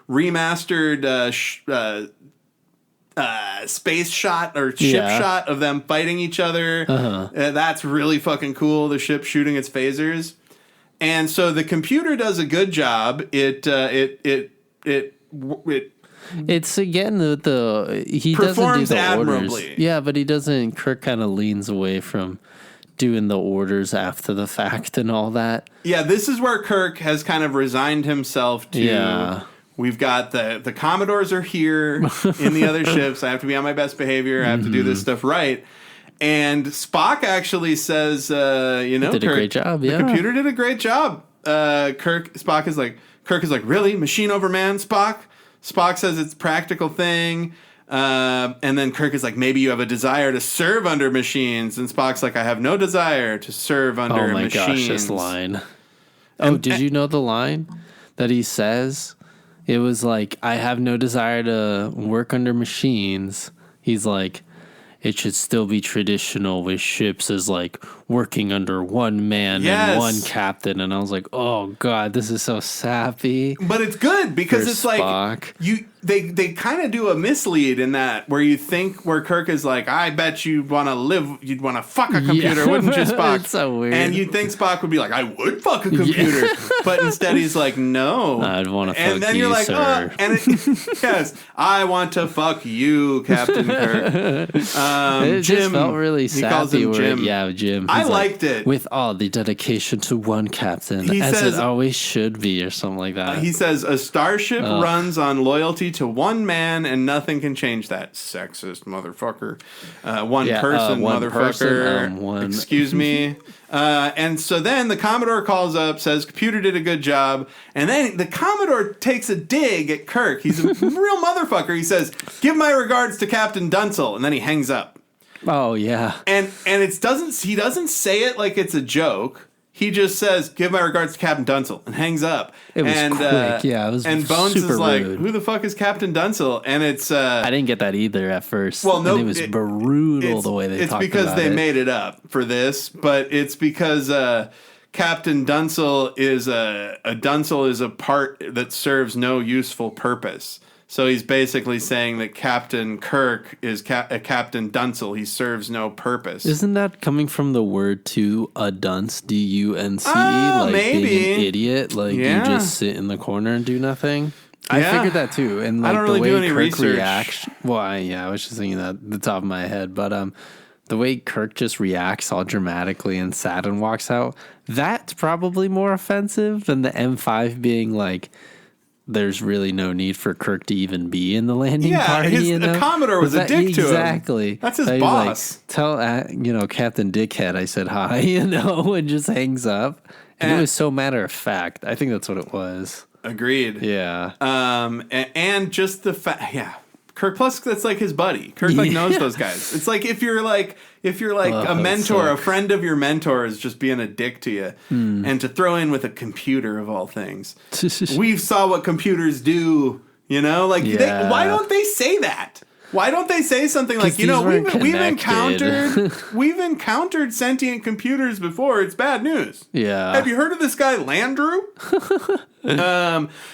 remastered space shot or ship shot of them fighting each other. That's really fucking cool, the ship shooting its phasers. And so the computer does a good job. It's again he performs doesn't do the admirably. Orders. Yeah, but he doesn't. Kirk kind of leans away from doing the orders after the fact and all that. Yeah, this is where Kirk has kind of resigned himself to. Yeah. We've got the Commodores are here in the other ships. I have to be on my best behavior. I have to do this stuff right. And Spock actually says, did Kirk, a great job. Yeah, the computer did a great job. Kirk is like, really? Machine over man, Spock? Spock says it's a practical thing. And then Kirk is like, maybe you have a desire to serve under machines. And Spock's like, I have no desire to serve under machines. Oh my gosh, this line. Did you know the line that he says? It was like, I have no desire to work under machines. He's like, it should still be traditional with ships as like working under one man and one captain. And I was like, oh God, this is so sappy. But it's good because it's Spock. Like they kind of do a mislead in that where where Kirk is like, I bet you'd want to fuck a computer, wouldn't you, Spock? It's so weird. And you'd think Spock would be like, I would fuck a computer. But instead he's like, no. I'd want to fuck you, and then you're like, sir. Yes, I want to fuck you, Captain Kirk. It Jim, just felt really sappy. He calls him Jim. Yeah, Jim. I liked it. With all the dedication to one captain, as it always should be, or something like that. He says, a starship runs on loyalty to one man and nothing can change that. Sexist motherfucker. One person, motherfucker. Excuse me. And so then the Commodore calls up, says, computer did a good job. And then the Commodore takes a dig at Kirk. He's a real motherfucker. He says, give my regards to Captain Dunsel. And then he hangs up. Oh, yeah. And he doesn't say it like it's a joke. He just says, give my regards to Captain Dunsel, and hangs up. It was quick. Yeah, it was and Bones super is like, rude. who the fuck is Captain Dunsel? And it's... I didn't get that either at first. Well, no. And it was brutal the way they talked about it. It's because they made it up for this, but it's because Captain Dunsel is a Dunsel is a part that serves no useful purpose. So he's basically saying that Captain Kirk is a Captain Dunsel. He serves no purpose. Isn't that coming from the word to a dunce, D-U-N-C-E? Like maybe. Being an idiot, like you just sit in the corner and do nothing? I figured that too. And like, I don't really do any research. I was just thinking that at the top of my head. But the way Kirk just reacts all dramatically and sad and walks out, that's probably more offensive than the M5 being like... There's really no need for Kirk to even be in the landing party. The Commodore was a dick to him. Exactly. That's his boss. Like, tell Captain Dickhead I said hi, and just hangs up. And it was so matter of fact. I think that's what it was. Agreed. Yeah. And just the fact, Kirk, plus that's like his buddy. Kirk knows those guys. It's like if you're like a mentor, a friend of your mentor is just being a dick to you, and to throw in with a computer of all things. We saw what computers do, why don't they say that? Why don't they say something like, we've encountered sentient computers before. It's bad news. Yeah. Have you heard of this guy Landrew?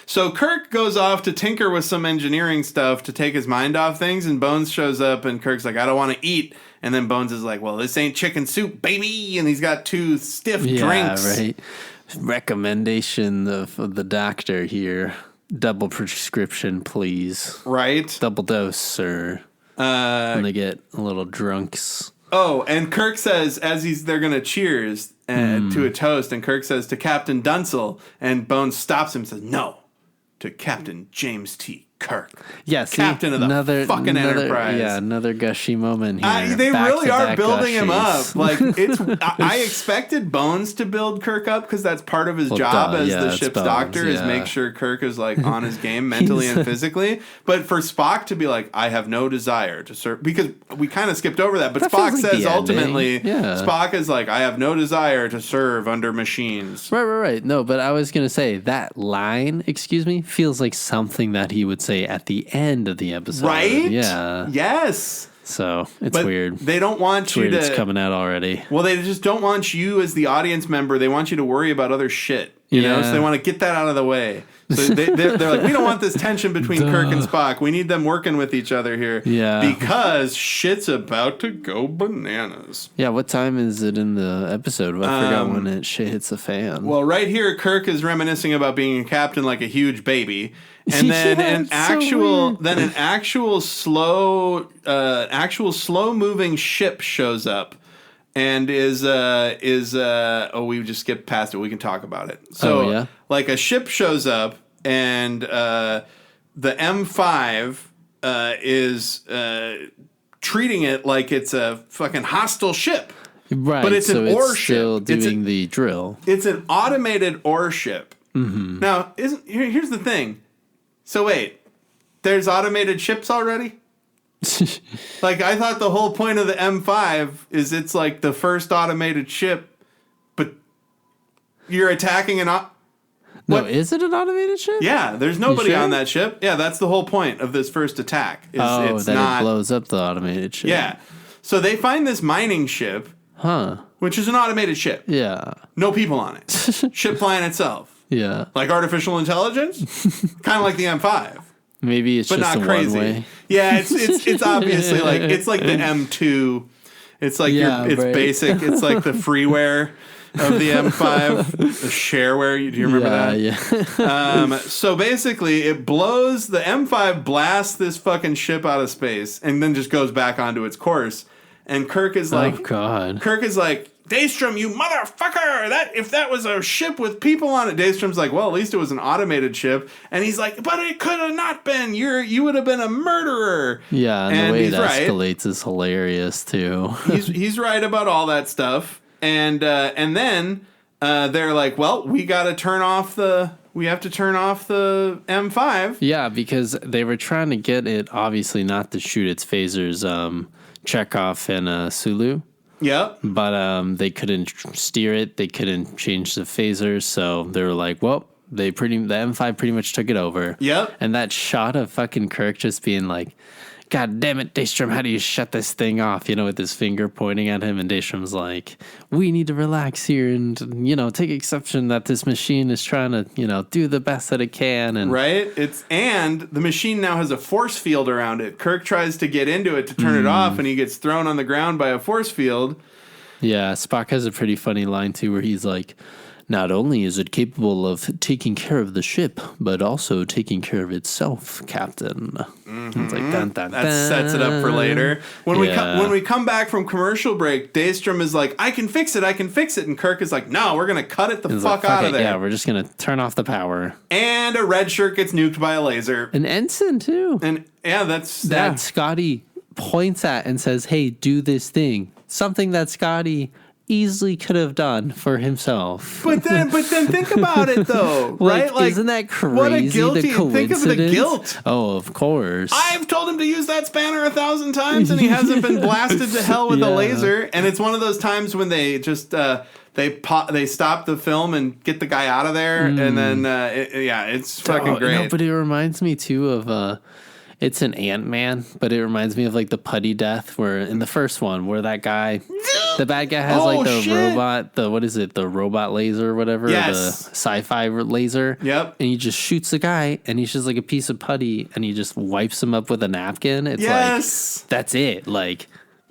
So Kirk goes off to tinker with some engineering stuff to take his mind off things, and Bones shows up, and Kirk's like, I don't want to eat. And then Bones is like, well, this ain't chicken soup, baby. And he's got 2 stiff drinks. Yeah, right. Recommendation of the doctor here. Double prescription, please. Right. Double dose, sir. And they get a little drunks. Oh, and Kirk says, they're going to cheers to a toast, and Kirk says to Captain Dunsel, and Bones stops him and says, no, to Captain James T. Kirk. Yes, Captain of the fucking Enterprise. Yeah, another gushy moment here. They really are building him up. Like I expected Bones to build Kirk up because that's part of his job as the ship's doctor is make sure Kirk is like on his game mentally and physically. But for Spock to be like, I have no desire to serve, because we kind of skipped over that. But Spock says ultimately, Spock is like, I have no desire to serve under machines. Right. No, but I was gonna say that line, excuse me, feels like something that he would say at the end of the episode. Right? Yeah. Yes. So it's weird. They don't want you to... It's coming out already. Well, they just don't want you as the audience member. They want you to worry about other shit. You know? So they want to get that out of the way. So they're like, we don't want this tension between Kirk and Spock. We need them working with each other here. Yeah. Because shit's about to go bananas. Yeah, what time is it in the episode? I forgot when shit hits the fan. Well, right here, Kirk is reminiscing about being a captain like a huge baby. And then an actual slow moving ship shows up. And we just skipped past it. We can talk about it. So, like a ship shows up, and the M5 is treating it like it's a fucking hostile ship. Right, but it's an ore ship. Still doing the drill. It's an automated ore ship. Mm-hmm. Now, here's the thing. So wait. there's automated ships already? Like, I thought the whole point of the M5 is it's like the first automated ship, but you're attacking No, is it an automated ship? Yeah, there's nobody sure? on that ship. Yeah, that's the whole point of this first attack. It's that not, it blows up the automated ship. Yeah. So they find this mining ship, which is an automated ship. Yeah. No people on it. Ship flying itself. Yeah. Like artificial intelligence? Kind of like the M5. Maybe it's but just not a crazy. One-way. Yeah, it's obviously like it's like the M2. It's like it's right. basic. It's like the freeware of the M5, the shareware. Do you remember that? Yeah. So basically, it blows the M5 blasts this fucking ship out of space and then just goes back onto its course. And Kirk is like, oh God. Kirk is like, Daystrom, you motherfucker! If that was a ship with people on it, Daystrom's like, well, at least it was an automated ship. And he's like, but it could have not been. You would have been a murderer. Yeah, and the way it right. escalates is hilarious too. he's right about all that stuff. And then they're like, well, we have to turn off the M5. Yeah, because they were trying to get it obviously not to shoot its phasers, Chekhov and Sulu. Yep. But they couldn't steer it. They couldn't change the phasers. So they were like, well, the M5 pretty much took it over. Yep. And that shot of fucking Kirk just being like, God damn it, Daystrom, how do you shut this thing off? You know, with his finger pointing at him. And Daystrom's like, we need to relax here and, take exception that this machine is trying to, do the best that it can. And right. And the machine now has a force field around it. Kirk tries to get into it to turn it off and he gets thrown on the ground by a force field. Yeah. Spock has a pretty funny line too, where he's like, not only is it capable of taking care of the ship, but also taking care of itself, Captain. Mm-hmm. It's like, dun, dun, that dun. sets it up for later. When we come back from commercial break, Daystrom is like, I can fix it. And Kirk is like, no, we're going to cut it the fuck out of there. Yeah, we're just going to turn off the power. And a red shirt gets nuked by a laser. An ensign, too. And that's... That Scotty points at and says, hey, do this thing. Something that Scotty easily could have done for himself. But then think about it though, right? Like, isn't that crazy? What a guilty, the coincidence? think of the guilt. Oh, of course. I've told him to use that spanner 1,000 times and he hasn't been blasted to hell with a laser. And it's one of those times when they just they stop the film and get the guy out of there, and then it's fucking great. No, but it reminds me too of it's an Ant-Man, but it reminds me of like the putty death where in the first one where that guy, the bad guy has robot, the robot laser or whatever, the sci-fi laser. Yep. And he just shoots the guy and he's just like a piece of putty and he just wipes him up with a napkin. It's like, that's it. Like,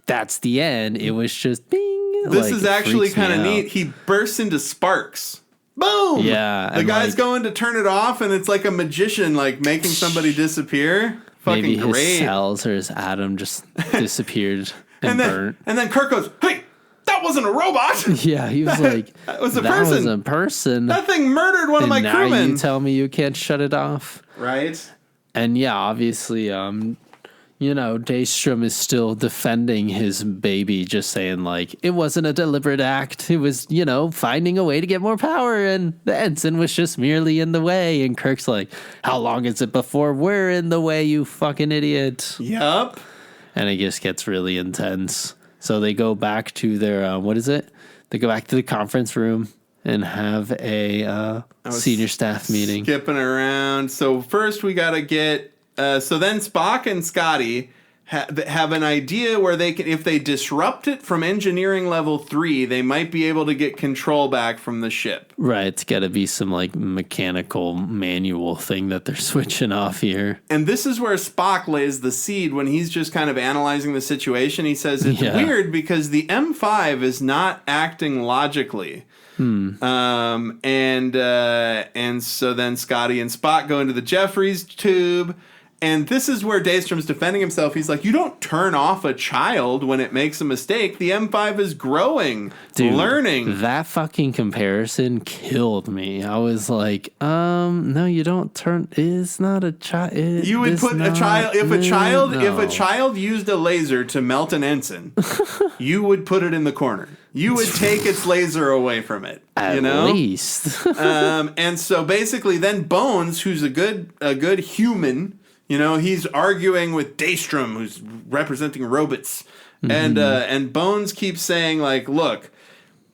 that's the end. It was just bing. This is actually kind of neat. He bursts into sparks. Boom! Yeah. The guy's going to turn it off and it's like a magician like making somebody disappear. Fucking maybe his great. cells or his atom just disappeared and burnt. And then Kirk goes, hey, that wasn't a robot. Yeah, he was like, that was a person. Was a person. That thing murdered one of my crewmen. Now you tell me you can't shut it off. Right. And yeah, obviously, Daystrom is still defending his baby, just saying, like, it wasn't a deliberate act. It was, finding a way to get more power, and the ensign was just merely in the way. And Kirk's like, how long is it before we're in the way, you fucking idiot? Yup. And it just gets really intense. So they go back to their, They go back to the conference room and have a senior staff meeting. Skipping around. So first we got to get... so then Spock and Scotty have an idea where they can, if they disrupt it from engineering level 3, they might be able to get control back from the ship. Right, it's got to be some like mechanical manual thing that they're switching off here. And this is where Spock lays the seed when he's just kind of analyzing the situation. He says it's weird because the M5 is not acting logically. And so then Scotty and Spock go into the Jeffries tube. And this is where Daystrom's defending himself. He's like, you don't turn off a child when it makes a mistake. The M5 is growing, learning. That fucking comparison killed me. I was like, no, you don't turn. It's not a child. You would put a child. If a child used a laser to melt an ensign, you would put it in the corner. You would take its laser away from it. At least. And so basically, then Bones, who's a good human. You know, he's arguing with Daystrom, who's representing robots. And Bones keeps saying, like, look,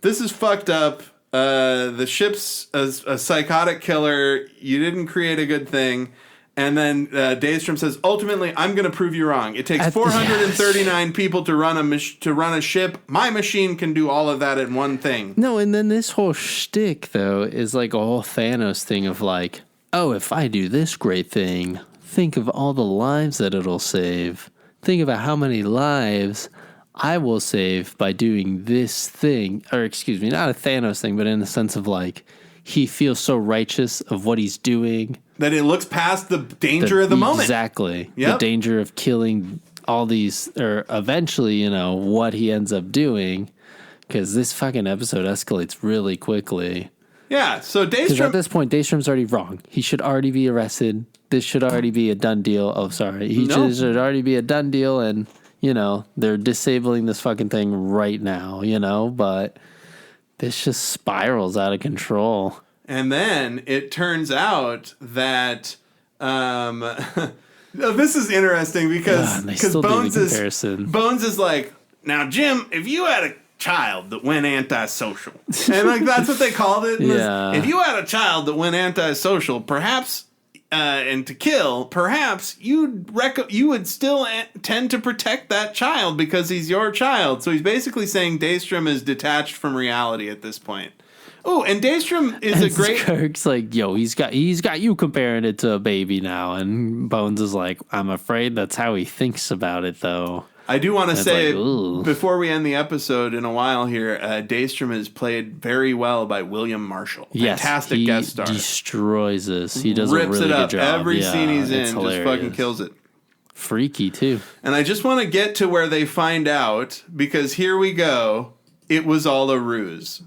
this is fucked up. The ship's a psychotic killer. You didn't create a good thing. And then Daystrom says, ultimately, I'm going to prove you wrong. It takes 439 people to run a ship. My machine can do all of that in one thing. No, and then this whole shtick, though, is like a whole Thanos thing of like, oh, if I do this great thing, think of all the lives that it'll save. Think about how many lives I will save by doing this thing. Or, excuse me, not a Thanos thing, but in the sense of like, he feels so righteous of what he's doing. That it looks past the danger of the moment. Exactly. Yep. The danger of killing all these, or eventually, you know, what he ends up doing. Because this fucking episode escalates really quickly. Yeah, so Daystrom... Because at this point, Daystrom's already wrong. He should already be arrested. This should already be a done deal. Oh, sorry. He should already be a done deal, and, you know, they're disabling this fucking thing right now, you know? But this just spirals out of control. And then it turns out that this is interesting because Bones is like, now Jim, if you had a child that went antisocial, and like that's what they called it. If you had a child that went antisocial, perhaps and to kill, perhaps you would still tend to protect that child because he's your child. So he's basically saying Daystrom is detached from reality at this point. Oh, and Daystrom is a great... Kirk's like, yo, he's got you comparing it to a baby now. And Bones is like, I'm afraid that's how he thinks about it, though. I do want to say, before we end the episode in a while here, Daystrom is played very well by William Marshall. Fantastic guest star. He destroys this. He does a really good job. Every scene he's in just fucking kills it. Freaky, too. And I just want to get to where they find out, because here we go. It was all a ruse.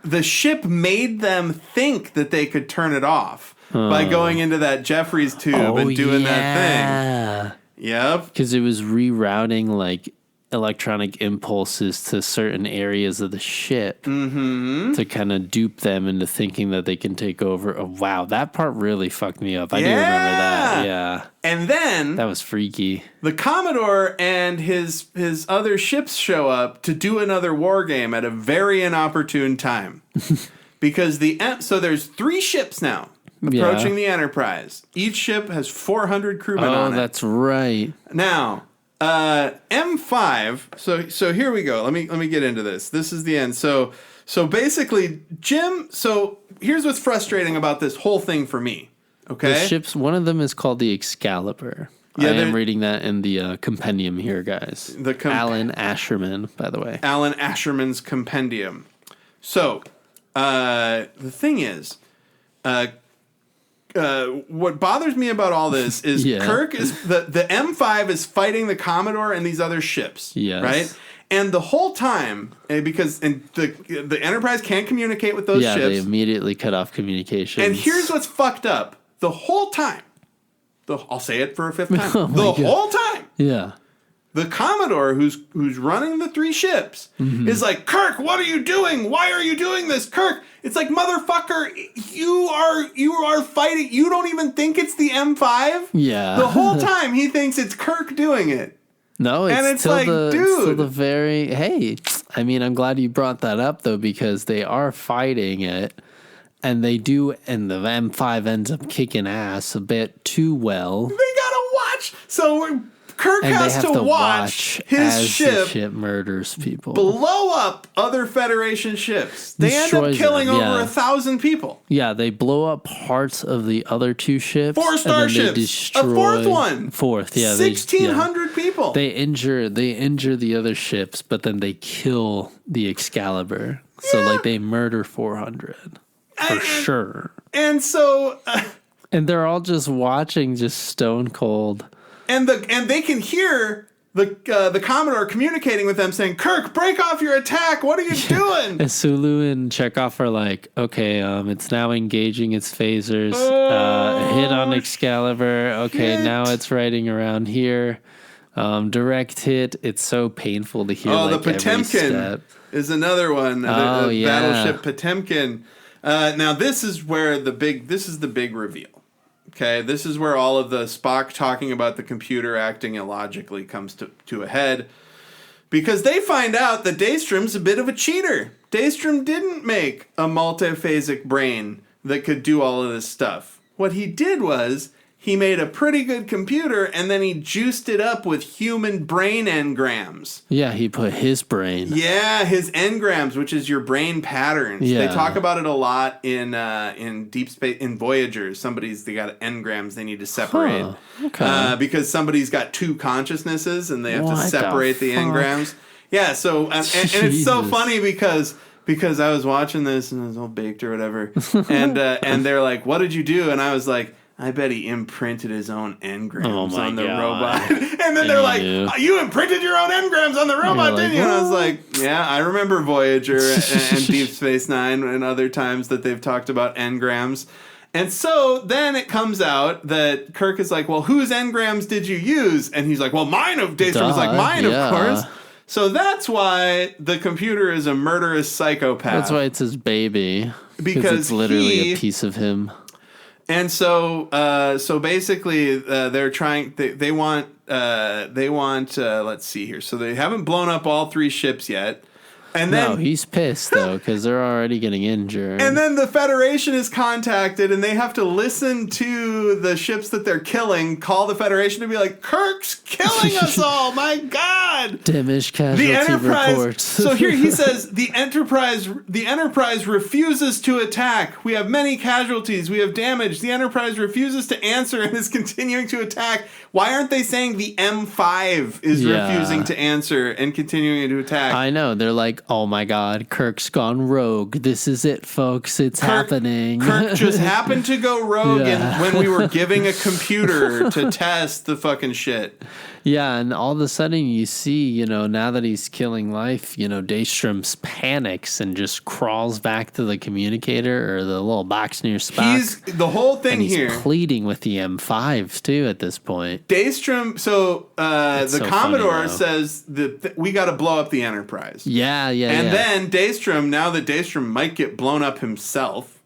The ship made them think that they could turn it off by going into that Jeffries tube and doing that thing. Yep. Because it was rerouting like electronic impulses to certain areas of the ship to kind of dupe them into thinking that they can take over. Oh, wow. That part really fucked me up. I do remember that. Yeah. And then... that was freaky. The Commodore and his other ships show up to do another war game at a very inopportune time. Because so there's 3 ships now approaching the Enterprise. Each ship has 400 crewmen on it. Oh, that's right. Now... M5. So here we go. Let me get into this. This is the end. So basically, Jim. So here's what's frustrating about this whole thing for me. Okay, the ships. One of them is called the Excalibur. Yeah, I am reading that in the compendium here, guys. Alan Asherman, by the way. Alan Asherman's compendium. So the thing is, what bothers me about all this is Kirk is the M5 is fighting the Commodore and these other ships, right? And the whole time, because the Enterprise can't communicate with those ships, they immediately cut off communications. And here's what's fucked up: the whole time, I'll say it for a 5th time, whole time, the Commodore, who's running the 3 ships, is like, Kirk, what are you doing? Why are you doing this, Kirk? It's like, motherfucker, you are fighting. You don't even think it's the M5? Yeah. The whole time he thinks it's Kirk doing it. No, it's like, dude. It's till the very... Hey, I mean, I'm glad you brought that up, though, because they are fighting it. And they do, and the M5 ends up kicking ass a bit too well. They gotta watch. So Kirk has to watch his ship murders people, blow up other Federation ships. They end up killing over 1,000 people. Yeah, they blow up parts of the other 2 ships. 4 starships. A 4th one. 4th, yeah. 1,600 people. They injure the other ships, but then they kill the Excalibur. So like they murder 400 for sure. And so, and they're all just watching, just stone cold. And they can hear the Commodore communicating with them, saying, "Kirk, break off your attack. What are you doing?" And Sulu and Chekhov are like, "Okay, it's now engaging its phasers. Hit on Excalibur. Okay, shit. Now it's riding around here. Direct hit. It's so painful to hear. The Potemkin is another one. The battleship Potemkin. Now this is where the big reveal. Okay, this is where all of the Spock talking about the computer acting illogically comes to a head. Because they find out that Daystrom's a bit of a cheater. Daystrom didn't make a multiphasic brain that could do all of this stuff. What he did was, he made a pretty good computer, and then he juiced it up with human brain engrams. Yeah, he put his brain. Yeah, his engrams, which is your brain patterns. Yeah. They talk about it a lot in Deep Space, in Voyager. They got engrams they need to separate. Huh, okay. Because somebody's got two consciousnesses, and they have to What separate the fuck? engrams. Yeah, so, and it's so funny because I was watching this, and it was all baked or whatever, and they're like, what did you do? And I was like, I bet he imprinted his own engrams on the robot. And then they're like, you imprinted your own engrams on the robot, didn't you? And I was like, yeah, I remember Voyager and Deep Space Nine and other times that they've talked about engrams. And so then it comes out that Kirk is like, well, whose engrams did you use? And he's like, well, mine of Daystrom was like, mine, of course. So that's why the computer is a murderous psychopath. That's why it's his baby. Because it's literally a piece of him. And so basically, they're trying. They want. Let's see here. So they haven't blown up all 3 ships yet. And then, no, he's pissed though because they're already getting injured. And then the Federation is contacted, and they have to listen to the ships that they're killing call the Federation to be like, "Kirk's killing us all! My God!" Damage casualty reports. So here he says the Enterprise refuses to attack. We have many casualties. We have damage. The Enterprise refuses to answer and is continuing to attack. Why aren't they saying the M5 is refusing to answer and continuing to attack? I know. They're like, oh my God, Kirk's gone rogue. This is it, folks. It's happening. Kirk just happened to go rogue when we were giving a computer to test the fucking shit. Yeah, and all of a sudden you see, now that he's killing life, Daystrom panics and just crawls back to the communicator or the little box near Spock. The whole thing and he's here. pleading with the M5s too at this point. Daystrom, the Commodore says that we got to blow up the Enterprise. Yeah. And then Daystrom, now that Daystrom might get blown up himself,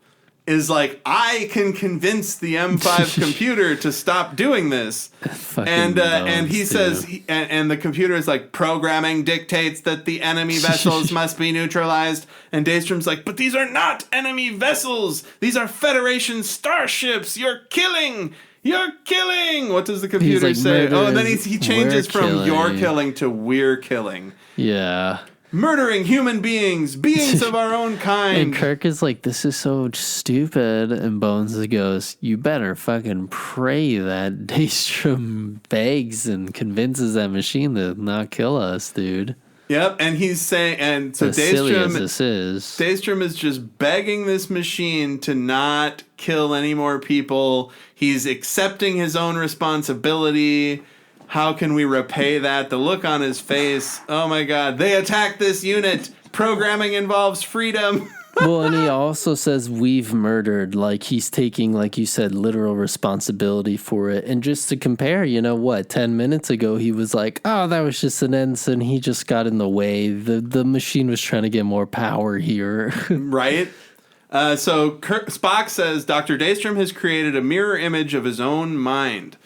is like, I can convince the M5 computer to stop doing this. And he says, and the computer is like, programming dictates that the enemy vessels must be neutralized. And Daystrom's like, but these are not enemy vessels. These are Federation starships. You're killing. What does the computer say? Oh, and then he changes from "you're killing" to "we're killing." Yeah. Murdering human beings of our own kind. And Kirk is like, this is so stupid. And Bones goes, you better fucking pray that Daystrom begs and convinces that machine to not kill us, dude. Yep, and he's saying, and so Daystrom is just begging this machine to not kill any more people. He's accepting his own responsibility. How can we repay that? The look on his face. Oh my God. They attacked this unit. Programming involves freedom. Well, and he also says we've murdered. Like he's taking, like you said, literal responsibility for it. And just to compare, 10 minutes ago, he was like, oh, that was just an ensign. He just got in the way. The machine was trying to get more power here. Right? So Spock says Dr. Daystrom has created a mirror image of his own mind.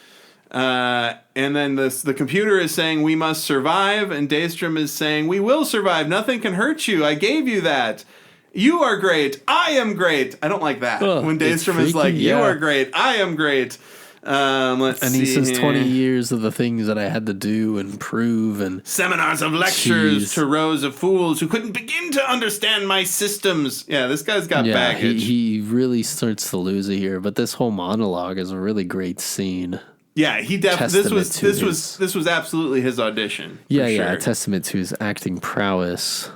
And then the computer is saying we must survive, and Daystrom is saying we will survive. Nothing can hurt you. I gave you that. You are great. I am great. I don't like that. When Daystrom is like, you are great. I am great. Let's see. And he says 20 years of the things that I had to do and prove, and seminars of lectures to rows of fools who couldn't begin to understand my systems. Yeah, this guy's got baggage. He really starts to lose it here. But this whole monologue is a really great scene. Yeah, he definitely. This was absolutely his audition. Yeah, a testament to his acting prowess.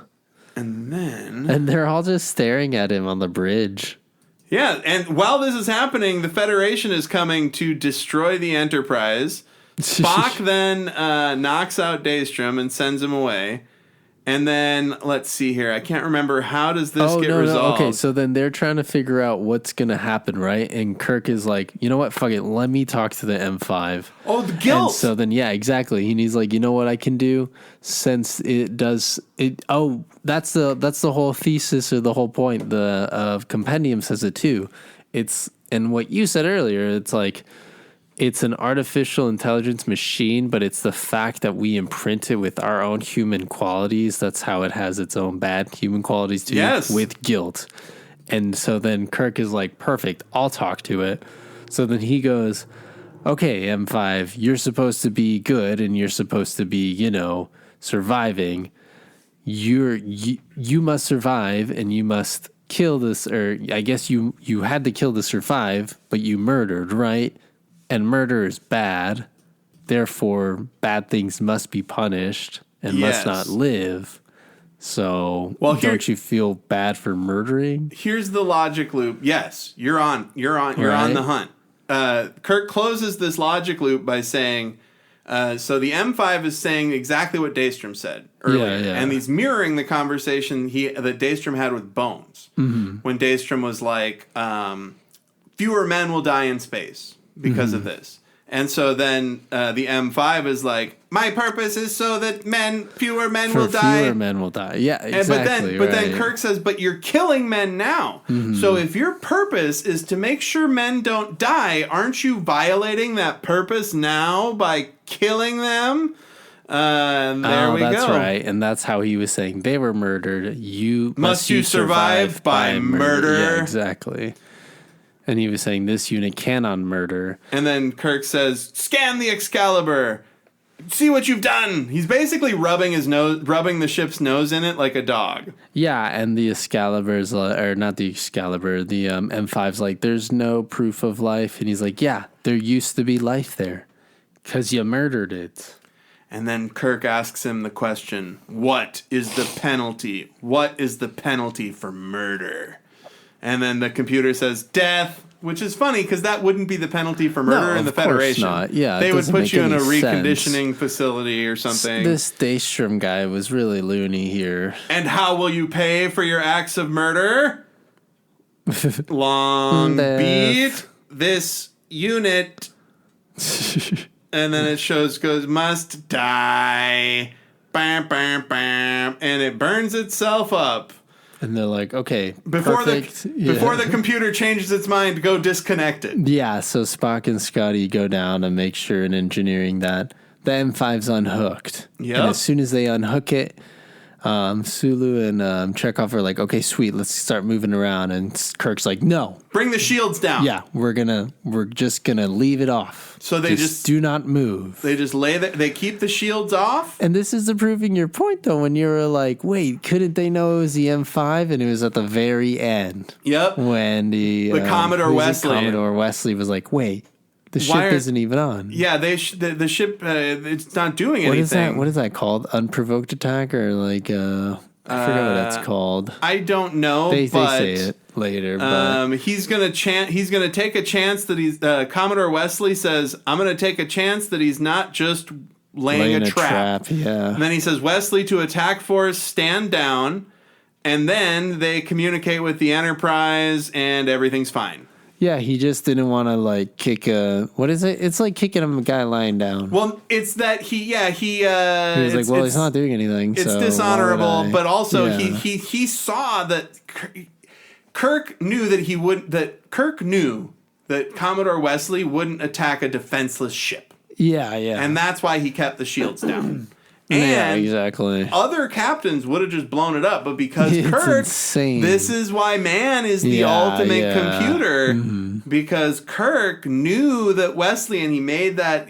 And they're all just staring at him on the bridge. Yeah, and while this is happening, the Federation is coming to destroy the Enterprise. Spock then knocks out Daystrom and sends him away. And then, let's see here. I can't remember. How does this get resolved? Okay, so then they're trying to figure out what's going to happen, right? And Kirk is like, you know what? Fuck it. Let me talk to the M5. Oh, the guilt. And so then, yeah, exactly. And he's like, you know what I can do? Since it does... that's the whole thesis or the whole point. The compendium says it too. and what you said earlier, it's like, it's an artificial intelligence machine, but it's the fact that we imprint it with our own human qualities. That's how it has its own bad human qualities too, Yes. with guilt. And so then Kirk is like, perfect, I'll talk to it. So then he goes, okay, M5, you're supposed to be good and you're supposed to be, surviving. You must survive and you must kill this, or I guess you had to kill to survive, but you murdered, right? And murder is bad. Therefore, bad things must be punished and must not live. So, don't you feel bad for murdering? Here's the logic loop. Yes, you're on the hunt. Kirk closes this logic loop by saying, so the M5 is saying exactly what Daystrom said earlier, and he's mirroring the conversation that Daystrom had with Bones when Daystrom was like, fewer men will die in space because of this. And so then the M5 is like, my purpose is so that fewer men will die. Fewer men will die. Yeah, exactly. But then Kirk says, but you're killing men now. So if your purpose is to make sure men don't die, aren't you violating that purpose now by killing them? There we go. That's right. And that's how he was saying they were murdered. Must you survive by murder? Yeah, exactly. And he was saying this unit cannot murder. And then Kirk says, scan the Excalibur. See what you've done. He's basically rubbing the ship's nose in it like a dog. Yeah, and the Excalibur's, or not the Excalibur, the M5's like, there's no proof of life. And he's like, yeah, there used to be life there. Because you murdered it. And then Kirk asks him the question, what is the penalty? What is the penalty for murder? And then the computer says, death, which is funny because that wouldn't be the penalty for murder in the Federation. Not. Yeah, they would put you in a reconditioning facility or something. This Daystrom guy was really loony here. And how will you pay for your acts of murder? Long beat. This unit. And then it goes, must die. Bam, bam, bam. And it burns itself up. And they're like, okay, before the computer changes its mind, go disconnect it. Yeah, so Spock and Scotty go down and make sure in engineering that the M5's unhooked. Yep. And as soon as they unhook it, Sulu and Chekhov are like, okay, sweet, let's start moving around. And Kirk's like, no. Bring the shields down. Yeah, we're just gonna leave it off. So they just do not move. They just they keep the shields off. And this is proving your point, though, when you were like, wait, couldn't they know it was the M5? And it was at the very end. Yep. When the Commodore Wesley was like, wait, the ship isn't even on. Yeah, the ship, it's not doing anything. What is that called? Unprovoked attack or like, I forgot what that's called. I don't know. They say it later. But he's gonna take a chance that he's. Commodore Wesley says, "I'm gonna take a chance that he's not just laying a trap." Yeah. And then he says, "Wesley to attack force, stand down," and then they communicate with the Enterprise, and everything's fine. Yeah, he just didn't want to like kick a. What is it? It's like kicking a guy lying down. Well, it's that he was like, well, he's not doing anything. It's so dishonorable, but also he saw that Kirk knew that Commodore Wesley wouldn't attack a defenseless ship. Yeah, and that's why he kept the shields down. Yeah, exactly. Other captains would have just blown it up, but because Kirk, insane. This is why man is the ultimate computer. Because Kirk knew that Wesley, and he made that,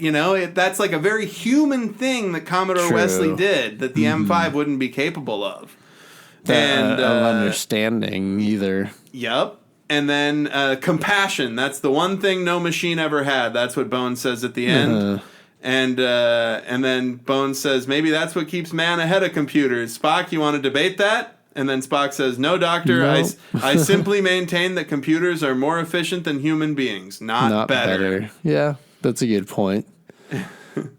that's like a very human thing that Commodore Wesley did that the M5 wouldn't be capable of. Of understanding either. Yep. And then compassion. That's the one thing no machine ever had. That's what Bones says at the end. And then Bones says, maybe that's what keeps man ahead of computers. Spock, you want to debate that? And then Spock says, no, Doctor, nope. I simply maintain that computers are more efficient than human beings, not better. Yeah, that's a good point.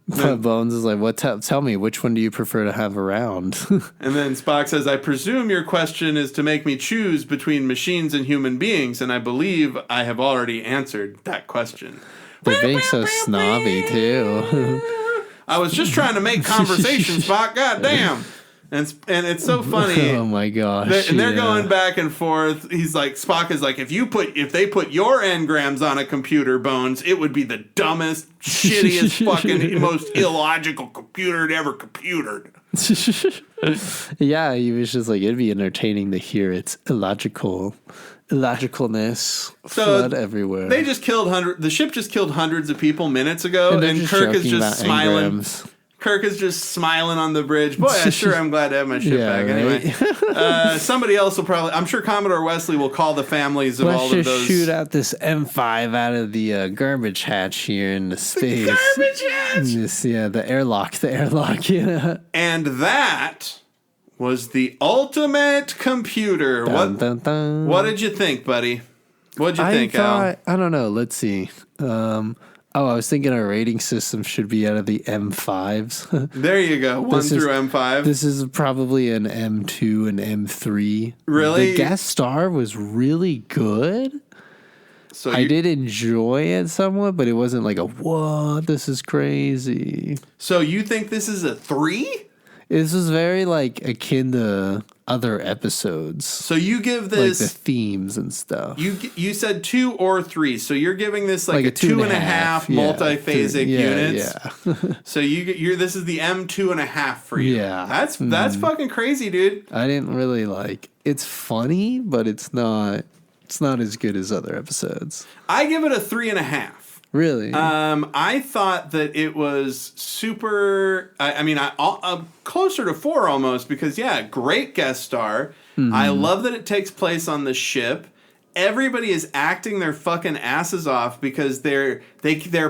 But Bones is like, tell me, which one do you prefer to have around? And then Spock says, I presume your question is to make me choose between machines and human beings, and I believe I have already answered that question. They're being so snobby, too. I was just trying to make conversation, Spock. God damn. And it's so funny. Oh my gosh! And they're going back and forth. He's like, Spock is like, if they put your engrams on a computer, Bones, it would be the dumbest, shittiest, fucking most illogical computer ever computed. Yeah, he was just like, it'd be entertaining to hear its illogicalness flood everywhere. They just killed the ship just killed hundreds of people minutes ago, and Kirk is just smiling. Engrams. Kirk is just smiling on the bridge. Boy, I'm glad to have my ship back. Anyway, somebody else will probably. I'm sure Commodore Wesley will call the families of all of those. Let's just shoot out this M5 out of the garbage hatch here in the space. The garbage hatch. The airlock. Yeah. And that was the ultimate computer. Dun, dun, dun. What did you think, buddy? What did you think, Al? I don't know. Let's see. I was thinking our rating system should be out of the M5s. There you go. 1 through M5. This is probably an M2 and M3. Really? The guest star was really good. So I did enjoy it somewhat, but it wasn't like a, what, this is crazy. So you think this is a 3? This was very like akin to other episodes. So you give this like the themes and stuff. You said 2 or 3, so you're giving this like a 2.5 multiphasic units. Yeah. So this is the M2.5 for you. Yeah, that's fucking crazy, dude. I didn't really like. It's funny, but it's not as good as other episodes. I give it a 3.5. Really? I thought that it was super. I'm closer to 4 almost because great guest star. Mm-hmm. I love that it takes place on the ship. Everybody is acting their fucking asses off because they're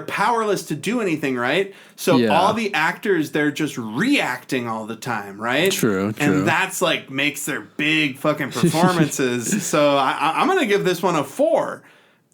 powerless to do anything, right? So all the actors, they're just reacting all the time, right? True. And that's like makes their big fucking performances. So I'm gonna give this one a 4.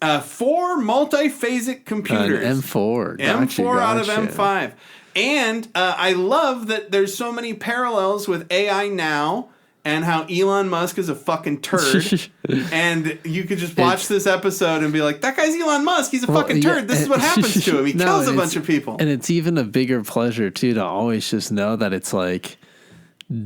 4 multiphasic computers. M4. Gotcha. M4 out of M5. And I love that there's so many parallels with AI now and how Elon Musk is a fucking turd. And you could just watch this episode and be like, that guy's Elon Musk. He's a fucking turd. This is what happens to him. He kills a bunch of people. And it's even a bigger pleasure, too, to always just know that it's like,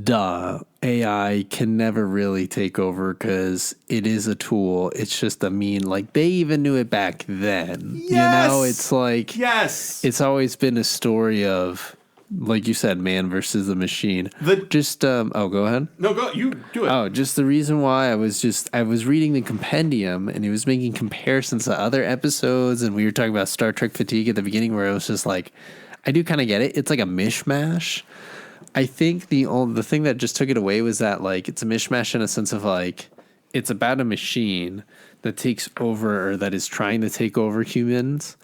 duh, AI can never really take over because it is a tool. It's just a mean, like they even knew it back then. Yes! It's like, it's always been a story of, like you said, man versus the machine. Go ahead. No, go, you do it. Oh, just the reason why I was reading the compendium and it was making comparisons to other episodes, and we were talking about Star Trek fatigue at the beginning where it was just like, I do kind of get it. It's like a mishmash. I think the thing that just took it away was that like it's a mishmash in a sense of like it's about a machine that takes over or that is trying to take over humans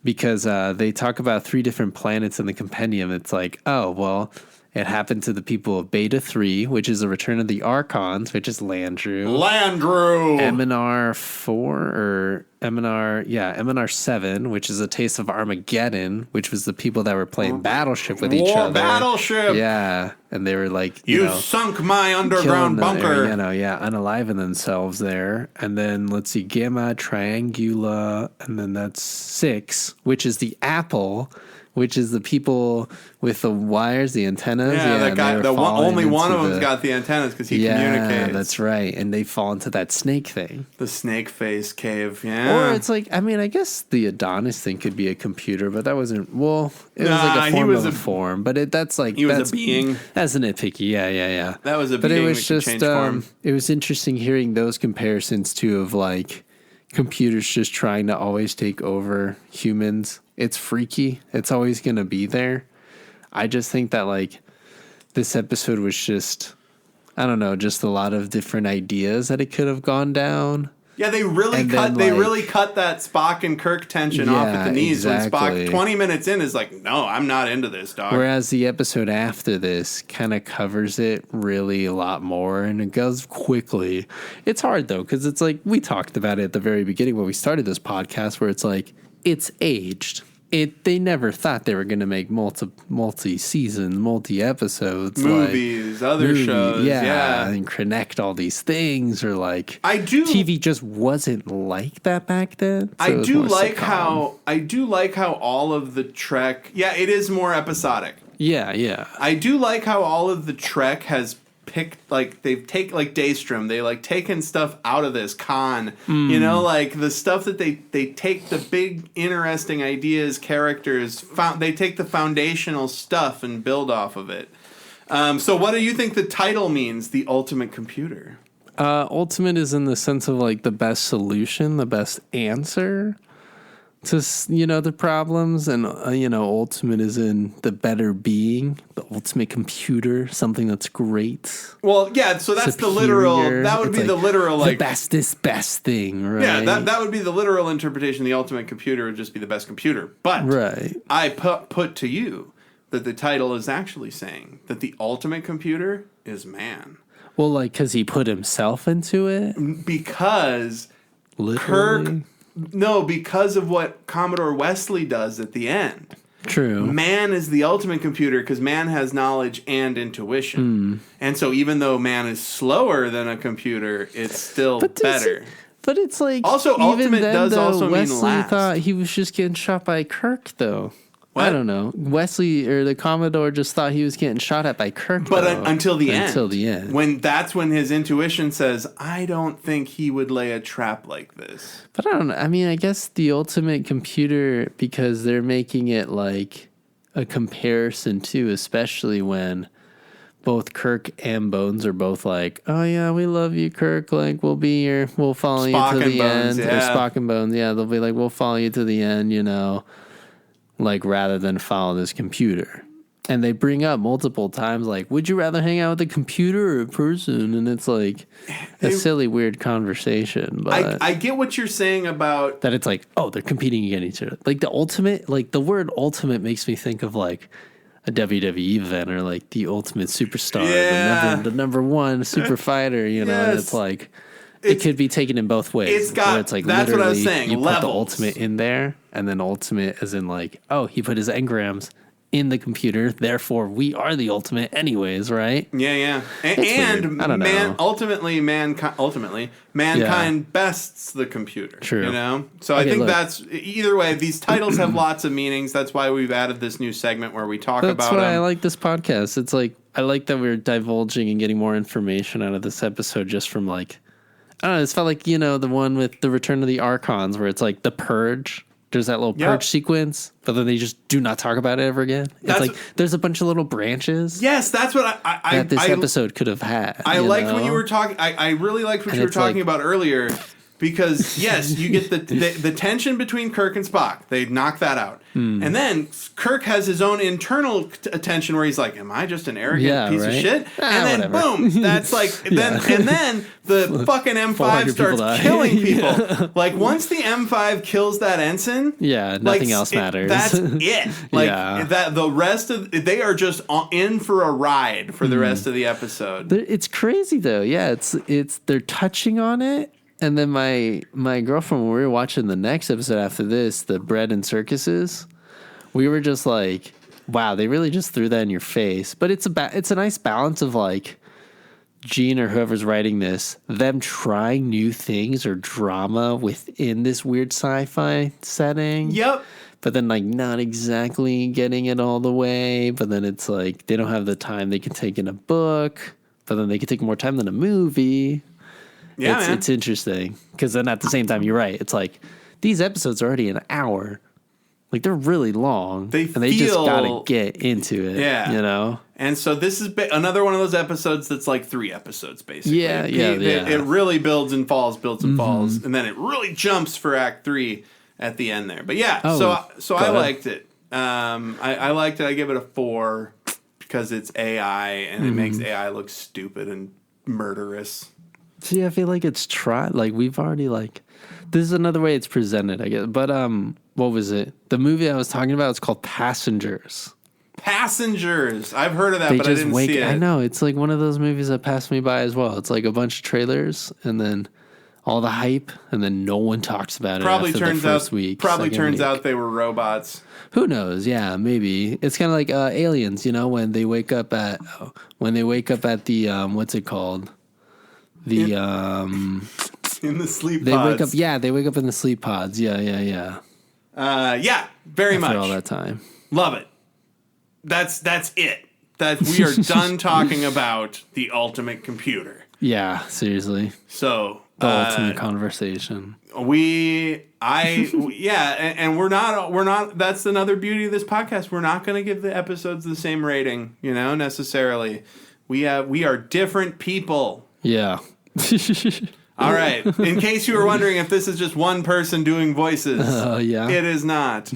because they talk about 3 different planets in the compendium. It's like, oh, well, it happened to the people of Beta 3, which is a return of the Archons, which is Landru. MNR 4 or MNR 7, which is a taste of Armageddon, which was the people that were playing Battleship with each other. Battleship. Yeah, and they were like, you sunk my underground bunker. Unaliving themselves there. And then let's see, Gamma Triangula, and then that's 6, which is the Apple, which is the people with the wires, the antennas. Yeah, that guy. Only one of them's got the antennas because he communicates. Yeah, that's right. And they fall into that snake thing. The snake face cave, yeah. Or it's like, I guess the Adonis thing could be a computer, but that wasn't, it was like a form of a form. But that's like, was a being. That's a nitpicky, yeah. That was a being. But it was just, it was interesting hearing those comparisons too of like computers just trying to always take over humans. It's freaky. It's always going to be there. I just think that like this episode was just, I don't know, just a lot of different ideas that it could have gone down. Yeah, they really cut that Spock and Kirk tension off at the knees when Spock 20 minutes in is like, no, I'm not into this, dog. Whereas the episode after this kind of covers it really a lot more and it goes quickly. It's hard though, because it's like we talked about it at the very beginning when we started this podcast where it's like, it's aged. They never thought they were going to make multi-season, multi-episodes, movies, like, other shows, and connect all these things, or like TV just wasn't like that back then. So I do like how all of the Trek, it is more episodic. Yeah. I do like how all of the Trek has picked, like, they've taken, like, Daystrom, they, like, taken stuff out of this. Khan, you know, like, the stuff that they take the big, interesting ideas, characters, they take the foundational stuff and build off of it. So what do you think the title means, The Ultimate Computer? Ultimate is in the sense of, like, the best solution, the best answer to, the problems, and ultimate is in the better being, the ultimate computer, something that's great. Well, yeah, so that's superior. the literal, that would be It's the literal, like, the best thing, right? yeah, that would be the literal interpretation. The ultimate computer would just be the best computer. But Right. I put to you that the title is actually saying that the ultimate computer is man. Well, like, because he put himself into it? Because Literally? because of what Commodore Wesley does at the end. True. Man is the ultimate computer because man has knowledge and intuition. And so even though man is slower than a computer, it's still better. But it's like... Also, even ultimate then, does also mean Wesley last. thought he was just getting shot by Kirk, though. What? I don't know. Wesley, or the Commodore, just thought he was getting shot at by Kirk, But though. until the end. Until the end. That's when his intuition says, I don't think he would lay a trap like this. But I don't know. I mean, I guess the ultimate computer, because they're making it like a comparison too, especially when both Kirk and Bones are both like, oh yeah, we love you, Kirk. Like, we'll be here. We'll follow Spock you to and the Bones, end. yeah. Or Spock and Bones. Yeah, they'll be like, we'll follow you to the end, like, rather than follow this computer. And they bring up multiple times, like, would you rather hang out with a computer or a person? And it's like a silly, weird conversation. But I get what you're saying about... that it's like, oh, they're competing against each other. Like, the ultimate, like, the word ultimate makes me think of, like, a WWE event or, like, the ultimate superstar, the number one super fighter, Yes. And it's like... It could be taken in both ways. It's got... where it's like, that's what I was literally, saying. you levels. put the ultimate in there, and then ultimate as in like, oh, he put his engrams in the computer, therefore we are the ultimate anyways, right? Yeah. It's And weird. I don't know. ultimately, mankind bests the computer. True. So I think look. that's... Either way, these titles have lots of meanings. That's why we've added this new segment where we talk That's about why them. I like this podcast. It's like, I like that we're divulging and getting more information out of this episode just from like, I don't know, it's felt like, the one with the Return of the Archons where it's like the Purge. There's that little Purge sequence, but then they just do not talk about it ever again. It's like there's a bunch of little branches. Yes, that's what that this episode could have had. I liked when you were talking. I really liked what you were talking about earlier, because yes, you get the tension between Kirk and Spock. They knock that out, and then Kirk has his own internal tension where he's like, "Am I just an arrogant piece of shit?" And then boom, that's like and then the fucking M5 starts killing people. Like once the M5 kills that ensign, nothing else matters. That's it. Like that. The rest of they are just in for a ride for the rest of the episode. It's crazy though. Yeah, it's they're touching on it. And then my girlfriend, when we were watching the next episode after this, the Bread and Circuses, we were just like, wow, they really just threw that in your face. But it's a nice balance of like Gene or whoever's writing this, them trying new things or drama within this weird sci-fi setting. Yep. But then like not exactly getting it all the way. But then it's like they don't have the time they can take in a book. But then they can take more time than a movie. Yeah, it's interesting because then at the same time, you're right. It's like these episodes are already an hour. Like they're really long. They just gotta get into it. Yeah, And so this is another one of those episodes that's like 3 episodes basically. Yeah. It really builds and falls, falls, and then it really jumps for Act 3 at the end there. But yeah, so I liked it. I liked it. I give it a 4 because it's AI and it makes AI look stupid and murderous. See, I feel like it's tried. Like we've already like, this is another way it's presented, I guess. But what was it? The movie I was talking about is called Passengers. Passengers. I've heard of that, but I didn't see it. I know it's like one of those movies that passed me by as well. It's like a bunch of trailers and then all the hype, and then no one talks about it. After the first week. Probably turns out they were robots. Who knows? Yeah, maybe it's kind of like Aliens. When they wake up at the what's it called? The in the sleep they pods. wake up. Yeah, they wake up in the sleep pods. Yeah. Yeah, very much. After all that time, love it. that's it. That we are done talking about the ultimate computer. Yeah, seriously. So the ultimate conversation. And we're not. That's another beauty of this podcast. We're not going to give the episodes the same rating, necessarily. We are different people. Yeah. All right. In case you were wondering if this is just one person doing voices, yeah, it is not.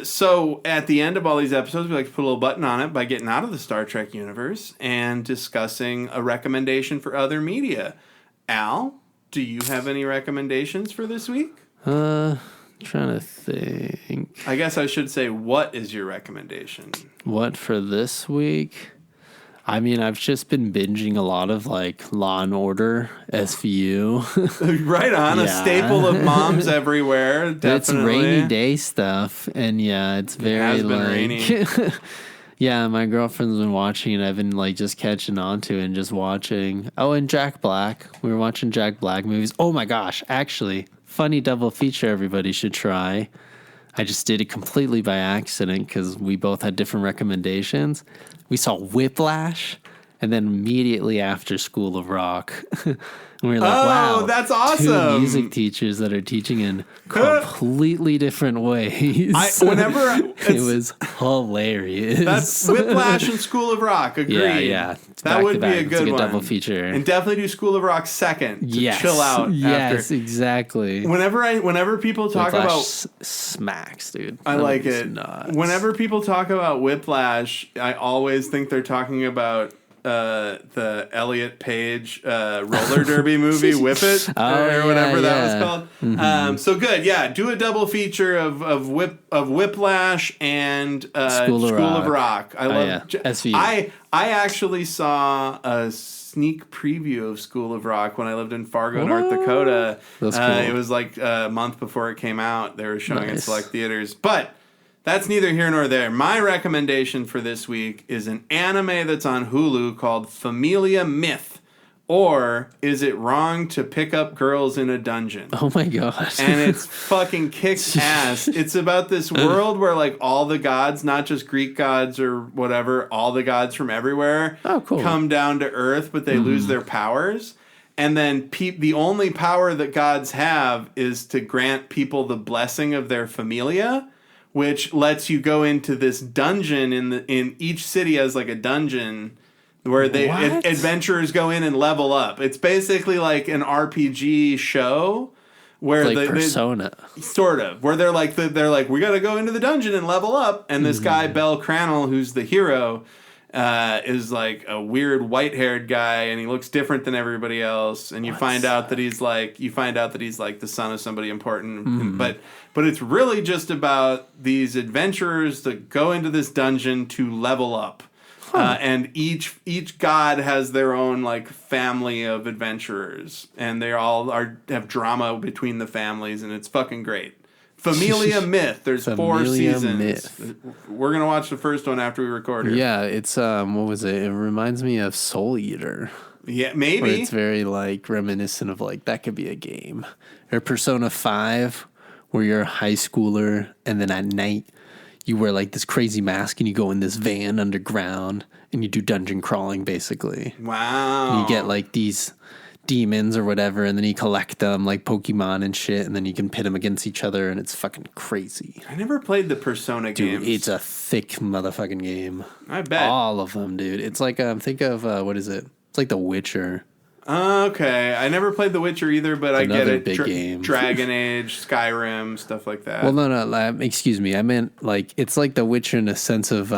So at the end of all these episodes, we like to put a little button on it by getting out of the Star Trek universe and discussing a recommendation for other media. Al, do you have any recommendations for this week? Trying to think. I guess I should say, what is your recommendation? What for this week? I mean, I've just been binging a lot of like Law and Order, SVU. Right on, a staple of moms everywhere. Definitely. It's rainy day stuff, and it's very rainy. Yeah, my girlfriend's been watching, and I've been like just catching on to it and just watching. Oh, and Jack Black. We were watching Jack Black movies. Oh my gosh, actually, funny double feature everybody should try. I just did it completely by accident because we both had different recommendations. We saw Whiplash, and then immediately after School of Rock. And we were like, wow, that's awesome. Two music teachers that are teaching in completely different ways. It was hilarious. That's Whiplash and School of Rock. Agreed. Yeah. That would be a good one. Double feature. And definitely do School of Rock second to chill out. Yes, after. Exactly. Whenever people talk Whiplash about smacks, dude. I like it. Nuts. Whenever people talk about Whiplash, I always think they're talking about the Elliot Page roller derby movie, Whip It, or whatever that was called. Mm-hmm. So good, do a double feature of Whiplash and School of Rock. I love SVU. I actually saw a sneak preview of School of Rock when I lived in Fargo, North Dakota. That's cool. It was like a month before it came out. They were showing it in select theaters, but. That's neither here nor there. My recommendation for this week is an anime that's on Hulu called Familia Myth. Or Is It Wrong to Pick Up Girls in a Dungeon? Oh my gosh. And it's fucking kicks ass. It's about this world where like all the gods, not just Greek gods or whatever, all the gods from everywhere come down to Earth, but they lose their powers. And then the only power that gods have is to grant people the blessing of their familia, which lets you go into this dungeon in each city has like a dungeon where adventurers go in and level up. It's basically like an RPG show where like Persona, sort of, where they're like we got to go into the dungeon and level up. And this guy Bel Cranel, who's the hero, is like a weird white-haired guy, and he looks different than everybody else. And you find out that he's like the son of somebody important, But it's really just about these adventurers that go into this dungeon to level up. And each god has their own like family of adventurers. And they all have drama between the families, and it's fucking great. Familia Myth. There's 4 seasons. Myth. We're going to watch the first one after we record it. Yeah, it's, what was it? It reminds me of Soul Eater. Yeah, maybe. Where it's very like reminiscent of like, that could be a game. Or Persona 5. Where you're a high schooler, and then at night you wear like this crazy mask, and you go in this van underground, and you do dungeon crawling, basically. Wow! And you get like these demons or whatever, and then you collect them like Pokemon and shit, and then you can pit them against each other, and it's fucking crazy. I never played the Persona games. Dude, it's a thick motherfucking game. I bet. All of them, dude. It's like think of what is it? It's like The Witcher. Okay, I never played The Witcher either, but I get it. Big game. Dragon Age, Skyrim, stuff like that. Well, no, excuse me. I meant like it's like The Witcher in a sense of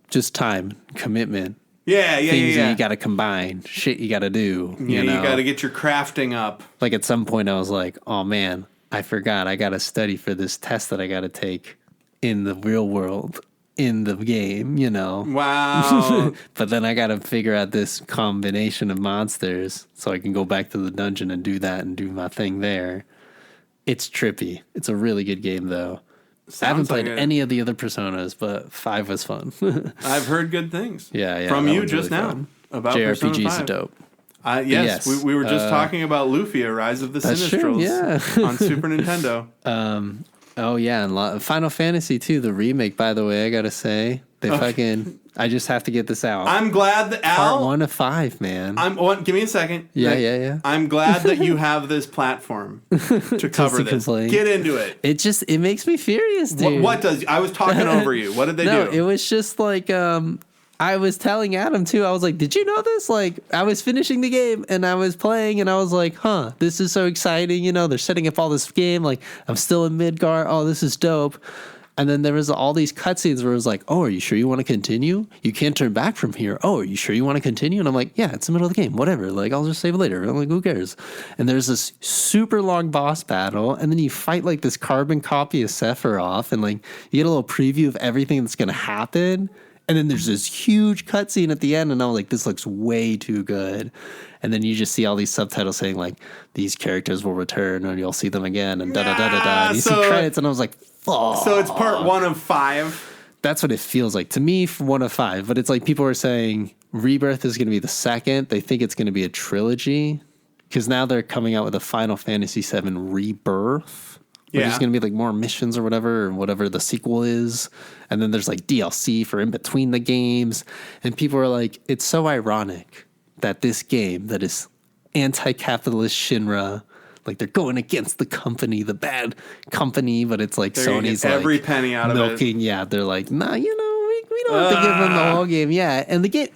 just time, commitment. Yeah. Things that you got to combine, shit you got to do. You got to get your crafting up. Like at some point, I was like, oh man, I forgot. I got to study for this test that I got to take in the real world. In the game, Wow. But then I got to figure out this combination of monsters so I can go back to the dungeon and do that and do my thing there. It's trippy. It's a really good game, though. I haven't played any of the other Personas, but 5 was fun. I've heard good things. Yeah. From you just really now about JRPGs are dope. Yes. We were just talking about Lufia, Rise of the Sinistrals on Super Nintendo. Oh, yeah, and Final Fantasy too, the remake, by the way, I gotta say. They fucking. I just have to get this out. I'm glad that Al. Part 1 of 5, man. Give me a second. Yeah. I'm glad that you have this platform to cover this. complain. Get into it. It makes me furious, dude. What does? I was talking over you. What did they do? No, it was just like I was telling Adam too. I was like, "Did you know this?" Like, I was finishing the game and I was playing, and I was like, "Huh, this is so exciting!" You know, they're setting up all this game. Like, I'm still in Midgar. Oh, this is dope. And then there was all these cutscenes where it was like, "Oh, are you sure you want to continue? You can't turn back from here. Oh, are you sure you want to continue?" And I'm like, "Yeah, it's the middle of the game. Whatever. Like, I'll just save it later." I'm like, "Who cares?" And there's this super long boss battle, and then you fight like this carbon copy of Sephiroth, and like you get a little preview of everything that's gonna happen. And then there's this huge cutscene at the end, and I was like, "This looks way too good." And then you just see all these subtitles saying like, "These characters will return, and you'll see them again," and da da da da da. And you see credits, and I was like, "Fuck." So it's part 1 of 5. That's what it feels like to me. 1 of 5, but it's like people are saying Rebirth is going to be the second. They think it's going to be a trilogy because now they're coming out with a Final Fantasy VII Rebirth. Which is going to be like more missions or whatever the sequel is. And then there's like DLC for in between the games. And people are like, it's so ironic that this game that is anti-capitalist Shinra, like they're going against the company, the bad company, but it's like Sony's like every penny out of milking. Yeah, they're like, nah, we don't have to give them the whole game. Yeah, and the game,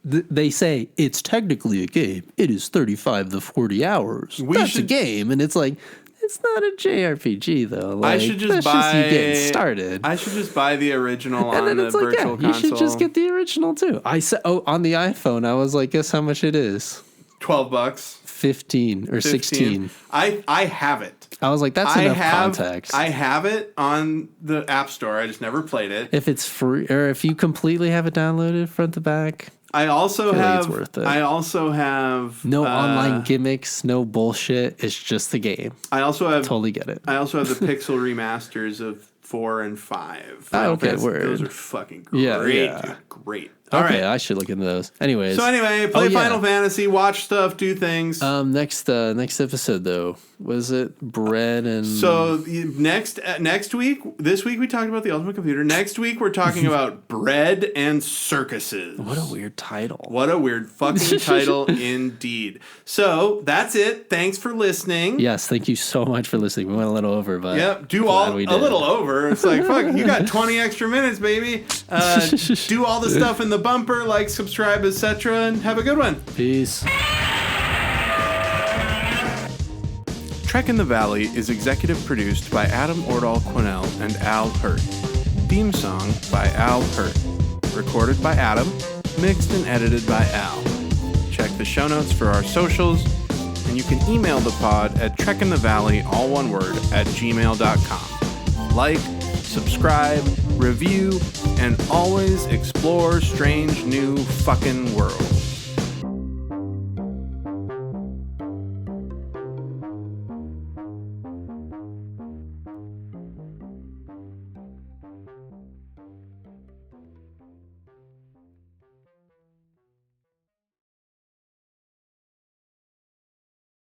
they say it's technically a game. It is 35 to 40 hours. That's a game, and it's like, it's not a JRPG though. Like, I should just that's just you getting started. I should just buy the original and on then the it's like, virtual console. You should just get the original too. I said, on the iPhone, I was like, guess how much it is? $12. 15 or 16. I have it. I was like, that's enough context. I have it on the App Store. I just never played it. If it's free, or if you completely have it downloaded front to back. I also have. It's worth it. I also have no online gimmicks, no bullshit. It's just the game. I also have totally get it. I also have the pixel remasters of 4 and 5. Oh, okay, word. Those are fucking great. Yeah. Dude, great. Okay, All right. I should look into those. Anyways. So anyway, play Final Fantasy, watch stuff, do things. Next episode though, was it bread and? So next week, this week we talked about the Ultimate Computer. Next week we're talking about bread and circuses. What a weird title. What a weird fucking title indeed. So that's it. Thanks for listening. Yes, thank you so much for listening. We went a little over, but yep, a little over. It's like fuck, you got 20 extra minutes, baby. Do all the stuff in the bumper, like, subscribe, etc., and have a good one. Peace. Trek in the Valley is executive produced by Adam Ordall Quinnell and Al Hirt. Theme song by Al Hirt. Recorded by Adam, mixed and edited by Al. Check the show notes for our socials, and you can email the pod at trekinthevalley, all one word, @gmail.com. Like, subscribe, review, and always explore strange new fucking worlds.